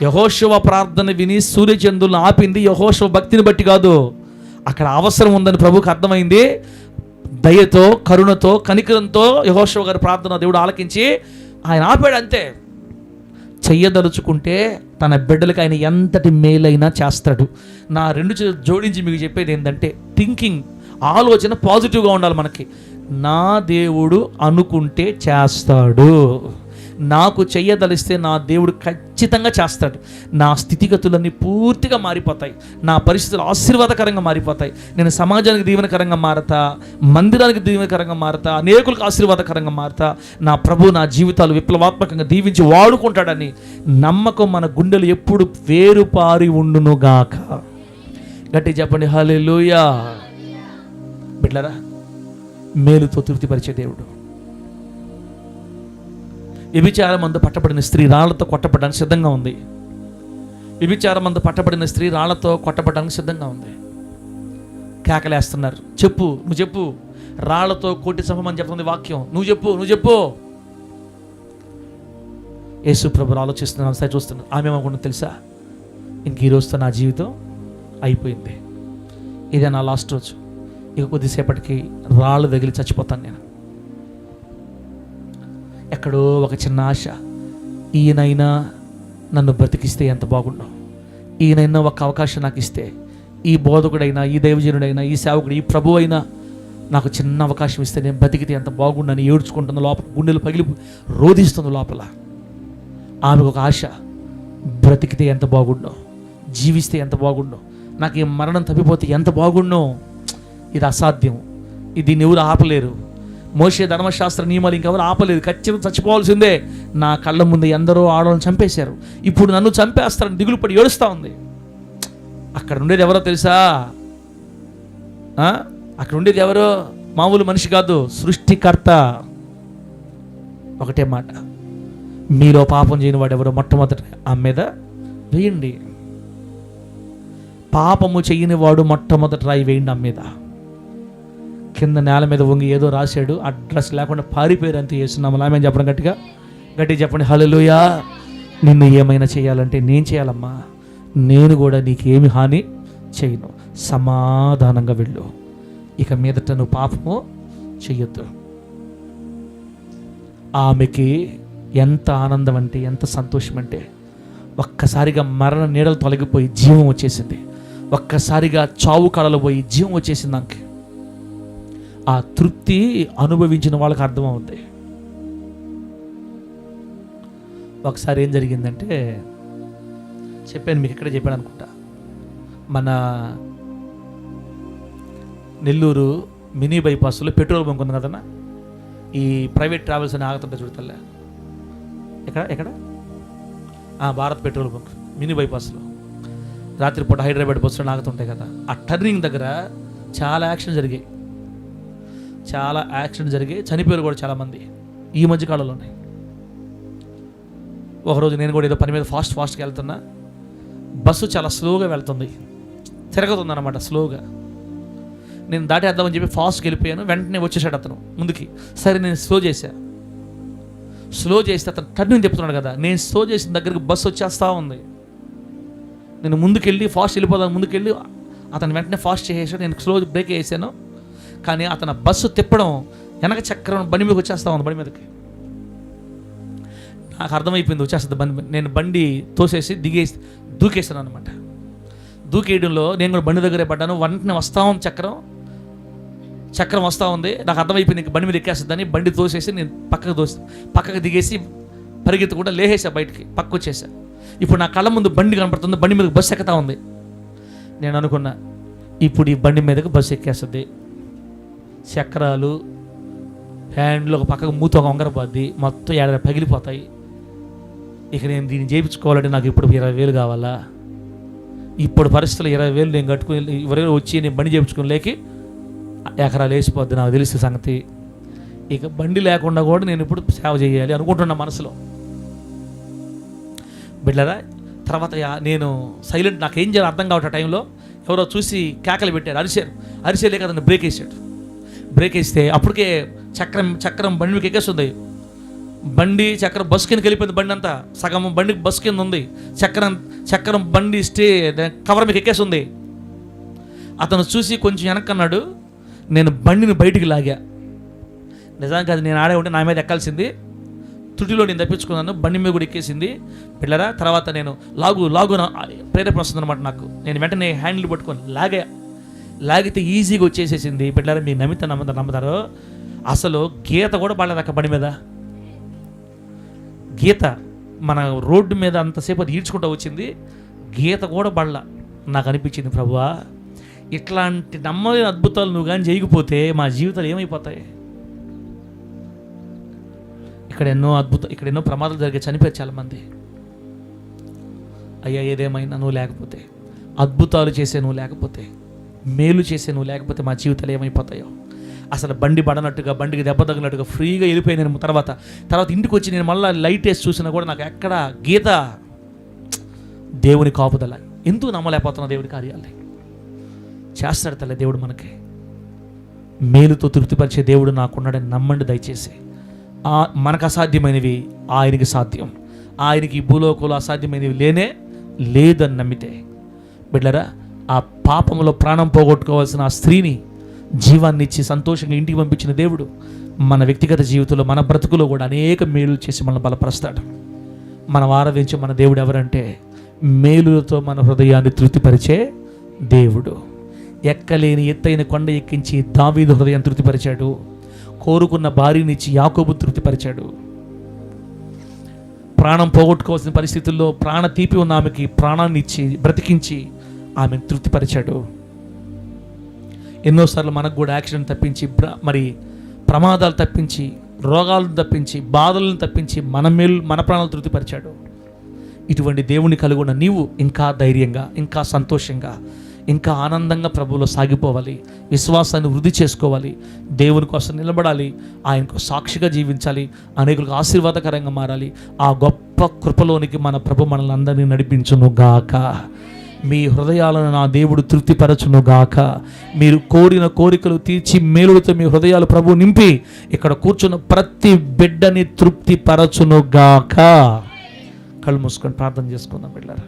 యెహోషువ ప్రార్థన విని సూర్యచంద్రులను ఆపింది యెహోషువ భక్తిని బట్టి కాదు. అక్కడ అవసరం ఉందని ప్రభువుకి అర్థమైంది. దయతో, కరుణతో, కనికరంతో యెహోషువ గారి ప్రార్థన దేవుడు ఆలకించి ఆయన ఆపాడు. అంతే. చెయ్యదలుచుకుంటే తన బిడ్డలకు ఆయన ఎంతటి మేలైనా చేస్తాడు. నా రెండు జోడించి మీకు చెప్పేది ఏంటంటే, థింకింగ్, ఆలోచన పాజిటివ్గా ఉండాలి మనకి. నా దేవుడు అనుకుంటే చేస్తాడు. నాకు చెయ్యదలిస్తే నా దేవుడు ఖచ్చితంగా చేస్తాడు. నా స్థితిగతులన్నీ పూర్తిగా మారిపోతాయి. నా పరిస్థితులు ఆశీర్వాదకరంగా మారిపోతాయి. నేను సమాజానికి దీవెనకరంగా మారతా, మందిరానికి దీవెనకరంగా మారతా, అనేకులకు ఆశీర్వాదకరంగా మారతా. నా ప్రభు నా జీవితాలు విప్లవాత్మకంగా దీవించి వాడుకుంటాడని నమ్మకం మన గుండెలు ఎప్పుడు వేరుపారి ఉండునుగాక. గట్టి చెప్పండి హల్లెలూయా. బిడ్డలారా, మేలుతో తృప్తిపరిచే దేవుడు. వ్యభిచారమందు పట్టబడిన స్త్రీ రాళ్లతో కొట్టబడడానికి సిద్ధంగా ఉంది. వ్యభిచారమందు పట్టబడిన స్త్రీ రాళ్లతో కొట్టబడడానికి సిద్ధంగా ఉంది. కేకలేస్తున్నారు. చెప్పు, నువ్వు చెప్పు, రాళ్లతో కోటి చంపమని చెప్తుంది వాక్యం. నువ్వు చెప్పు. యేసు ప్రభువు ఆలోచిస్తున్నాను, సరే చూస్తున్నాను. ఆమె ఏమనుకుంటుంది తెలుసా? ఇంక ఈ రోజుతో నా జీవితం అయిపోయింది, ఇదే నా లాస్ట్ రోజు, ఇక కొద్దిసేపటికి రాళ్ళు తగిలి చచ్చిపోతాను నేను. ఎక్కడో ఒక చిన్న ఆశ, ఈయనైనా నన్ను బ్రతికిస్తే ఎంత బాగుండు, ఈయనైనా ఒక అవకాశం నాకు ఇస్తే, ఈ బోధకుడైనా, ఈ దైవజనుడైనా, ఈ సేవకుడు, ఈ ప్రభు అయినా నాకు చిన్న అవకాశం ఇస్తే నేను బ్రతికితే ఎంత బాగుండని ఏడ్చుకుంటుంది లోపల. గుండెలు పగిలి రోధిస్తుంది లోపల. ఆమెకు ఒక ఆశ, బ్రతికితే ఎంత బాగుండో, జీవిస్తే ఎంత బాగుండో, నాకు ఈ మరణం తప్పిపోతే ఎంత బాగుండో. ఇది అసాధ్యం, ఇది ఎవరు ఆపలేరు. మోషే ధర్మశాస్త్ర నియమాలు ఇంకెవరు ఆపలేదు. ఖచ్చితంగా చచ్చిపోవాల్సిందే. నా కళ్ళ ముందు ఎందరో ఆడవాళ్ళని చంపేశారు, ఇప్పుడు నన్ను చంపేస్తారని దిగులు పడి ఏడుస్తూ ఉంది. అక్కడ ఉండేది ఎవరో తెలుసా? అక్కడ ఉండేది ఎవరో మామూలు మనిషి కాదు, సృష్టికర్త. ఒకటే మాట, మీలో పాపం చేయని వాడు ఎవరో మొట్టమొదట ఆమె మీద వేయండి. పాపము చెయ్యని వాడు మొట్టమొదట రాయి వేయండి ఆమె మీద. కింద నేల మీద వంగి ఏదో రాశాడు, అడ్రస్ లేకుండా పారిపోయారు అంతే. యేసునామములో ఆమేన్ చెప్పడం గట్టిగా చెప్పండి హల్లెలూయా. నిన్ను ఏమైనా చేయాలంటే నేను చేయాలమ్మా, నేను కూడా నీకేమి హాని చేయను. సమాధానంగా వెళ్ళు, ఇక మీదట నువ్వు పాపము చెయ్యొద్దు. ఆమెకి ఎంత ఆనందం అంటే, ఎంత సంతోషం అంటే, ఒక్కసారిగా మరణ నీడలు తొలగిపోయి జీవం వచ్చేసింది. ఒక్కసారిగా చావు కళలు పోయి జీవం వచ్చేసింది. నాకు ఆ తృప్తి అనుభవించిన వాళ్ళకి అర్థమవుతుంది. ఒకసారి ఏం జరిగిందంటే, చెప్పాను మీకు, ఎక్కడ చెప్పాను అనుకుంటా, మన నెల్లూరు మినీ బైపాస్లో పెట్రోల్ బంక్ ఉంది కదన్నా, ఈ ప్రైవేట్ ట్రావెల్స్ అని ఆగుతుంటే చూడతలే, ఎక్కడ భారత్ పెట్రోల్ బంక్ మినీ బైపాస్లో రాత్రిపూట హైదరాబాద్ బస్సులో ఆగుతుంటాయి కదా, ఆ టర్నింగ్ దగ్గర చాలా యాక్సిడెంట్ జరిగాయి, చనిపోయారు కూడా చాలామంది ఈ మధ్యకాలంలోనే. ఒకరోజు నేను కూడా ఏదో పని మీద ఫాస్ట్గా వెళ్తున్నా, బస్సు చాలా స్లోగా వెళ్తుంది, తిరగతుంది అన్నమాట స్లోగా. నేను దాటేద్దామని చెప్పి ఫాస్ట్గా వెళ్ళిపోయాను. వెంటనే వచ్చేసాడు అతను ముందుకి. సరే నేను స్లో చేస్తే అతను టర్నింగ్ తిప్పుతున్నాడు కదా, నేను స్లో చేసిన దగ్గరికి బస్సు వచ్చేస్తూ ఉంది. నేను ఫాస్ట్ వెళ్ళిపోదాను, ముందుకెళ్ళి అతను వెంటనే ఫాస్ట్ చేసేసాడు. నేను స్లో బ్రేక్ వేసాను, కానీ అతను బస్సు తిప్పడం వెనక చక్రం బండి మీదకి వచ్చేస్తా ఉంది. బండి మీదకి నాకు అర్థమైపోయింది వచ్చేస్తుంది బండి. నేను బండి తోసేసి దూకేసాను అనమాట. దూకేయడంలో నేను కూడా బండి దగ్గరే పడ్డాను. వెంటనే వస్తూ ఉంది చక్రం వస్తూ ఉంది. నాకు అర్థమైపోయింది ఇంక బండి మీద ఎక్కేస్తుందని బండి తోసేసి నేను పక్కకు దిగేసి పరిగెత్తకుండా లేసేసా, బయటికి పక్క వచ్చేసా. ఇప్పుడు నా కళ్ళ ముందు బండి కనపడుతుంది, బండి మీదకి బస్సు ఎక్కుతా ఉంది. నేను అనుకున్నా, ఇప్పుడు ఈ బండి మీదకి బస్సు ఎక్కేస్తుంది, చక్రాలు హ్యాండ్లో ఒక పక్కకు మూత ఒక వంగరపోద్ది, మొత్తం ఏడాది పగిలిపోతాయి, ఇక నేను దీన్ని చేయించుకోవాలంటే నాకు ఇప్పుడు 20,000 కావాలా? ఇప్పుడు పరిస్థితులు 20,000 నేను కట్టుకుని ఎవరైనా వచ్చి నేను బండి చేయించుకుని లేకి ఎకరాలు వేసిపోద్ది నాకు తెలిసిన సంగతి. ఇక బండి లేకుండా కూడా నేను ఇప్పుడు సేవ చేయాలి అనుకుంటున్నా మనసులో. బిడ్డరా, తర్వాత నేను సైలెంట్, నాకేం చేయాలి అర్థం కావట్లే. టైంలో ఎవరో చూసి కేకలు పెట్టారు, అరిసేలే కదా, బ్రేక్ వేసాడు. బ్రేక్ వేస్తే అప్పటికే చక్రం బండి మీకు ఎక్కేస్తుంది. బండి చక్రం బస్సు కిందకి వెళ్ళిపోయింది. బండి అంతా సగం బండి బస్సు కింద ఉంది. చక్రం బండి కవర్ మీకు ఎక్కేస్తుంది. అతను చూసి కొంచెం వెనక్కన్నాడు. నేను బండిని బయటికి లాగా. నిజానికి అది నేను ఆడే ఉంటే నా మీద ఎక్కాల్సింది. తుటిలో నేను తప్పించుకున్నాను, బండి మీద కూడా ఎక్కేసింది. పిల్లరా, తర్వాత నేను లాగు ప్రేరేపణ వస్తుంది అనమాట నాకు. నేను వెంటనే హ్యాండిల్ పట్టుకొని లాగితే ఈజీగా వచ్చేసేసింది. పిల్లరా, మీరు నమ్ముతారో అసలు గీత కూడా పడలేదు అక్క బండి మీద. గీత మన రోడ్డు మీద అంతసేపు అది ఈడ్చుకుంటూ వచ్చింది, గీత కూడా పడలా. నాకు అనిపించింది, ప్రభువా ఇట్లాంటి నమ్మలేని అద్భుతాలు నువ్వు కానీ చేయకపోతే మా జీవితాలు ఏమైపోతాయి? ఇక్కడ ఎన్నో ప్రమాదాలు జరిగే, చనిపోయారు చాలామంది. అయ్యా, ఏదేమైనా నువ్వు లేకపోతే, అద్భుతాలు చేసే నువ్వు లేకపోతే, మేలు చేసే నువ్వు లేకపోతే మా జీవితాలు ఏమైపోతాయో. అసలు బండి పడనట్టుగా, బండికి దెబ్బ తగినట్టుగా ఫ్రీగా వెళ్ళిపోయి నేను తర్వాత ఇంటికి వచ్చి నేను మళ్ళీ లైట్ వేసి చూసినా కూడా నాకు ఎక్కడ గీత. దేవుని కాపుదల. ఎందుకు నమ్మలేకపోతున్నా? దేవుడి కార్యాలే చేస్తాడు తల్లి దేవుడు. మనకి మేలుతో తృప్తిపరిచే దేవుడు నాకున్నాడని నమ్మండి దయచేసి. మనకు అసాధ్యమైనవి ఆయనకి సాధ్యం. ఆయనకి ఈ భూలోకంలో అసాధ్యమైనవి లేదని నమ్మితే, బిడ్డరా, ఆ పాపంలో ప్రాణం పోగొట్టుకోవాల్సిన ఆ స్త్రీని జీవాన్ని ఇచ్చి సంతోషంగా ఇంటికి పంపించిన దేవుడు మన వ్యక్తిగత జీవితంలో, మన బ్రతుకులో కూడా అనేక మేలు చేసి మనల్ని బలపరుస్తాడు. మనం ఆరాధించే మన దేవుడు ఎవరంటే, మేలులతో మన హృదయాన్ని తృప్తిపరిచే దేవుడు. ఎక్కలేని ఎత్తైన కొండ ఎక్కించి దావీదు హృదయం తృప్తిపరిచాడు. కోరుకున్న భార్యనిచ్చి యాకోబు తృప్తిపరిచాడు. ప్రాణం పోగొట్టుకోవాల్సిన పరిస్థితుల్లో ప్రాణ తీపి ఉన్న ఆమెకి ప్రాణాన్ని ఇచ్చి బ్రతికించి ఆమెను తృప్తిపరిచాడు. ఎన్నోసార్లు మనకు కూడా యాక్సిడెంట్ తప్పించి, మరి ప్రమాదాలు తప్పించి, రోగాలను తప్పించి, బాధలను తప్పించి మన ప్రాణాలు తృప్తిపరిచాడు. ఇటువంటి దేవుని కలిగి ఉన్న నీవు ఇంకా ధైర్యంగా, ఇంకా సంతోషంగా, ఇంకా ఆనందంగా ప్రభువులో సాగిపోవాలి. విశ్వాసాన్ని వృద్ధి చేసుకోవాలి. దేవుని కోసం నిలబడాలి. ఆయనకు సాక్షిగా జీవించాలి. అనేకులకు ఆశీర్వాదకరంగా మారాలి. ఆ గొప్ప కృపలోనికి మన ప్రభు మనల్ని అందరినీ నడిపించును గాక. మీ హృదయాలను నా దేవుడు తృప్తిపరచును గాక. మీరు కోరిన కోరికలు తీర్చి మేలులతో మీ హృదయాలు ప్రభు నింపి ఇక్కడ కూర్చున్న ప్రతి బిడ్డని తృప్తిపరచును గాక. కళ్ళు మూసుకొని ప్రార్థన చేసుకుందాం బిడ్డలారా.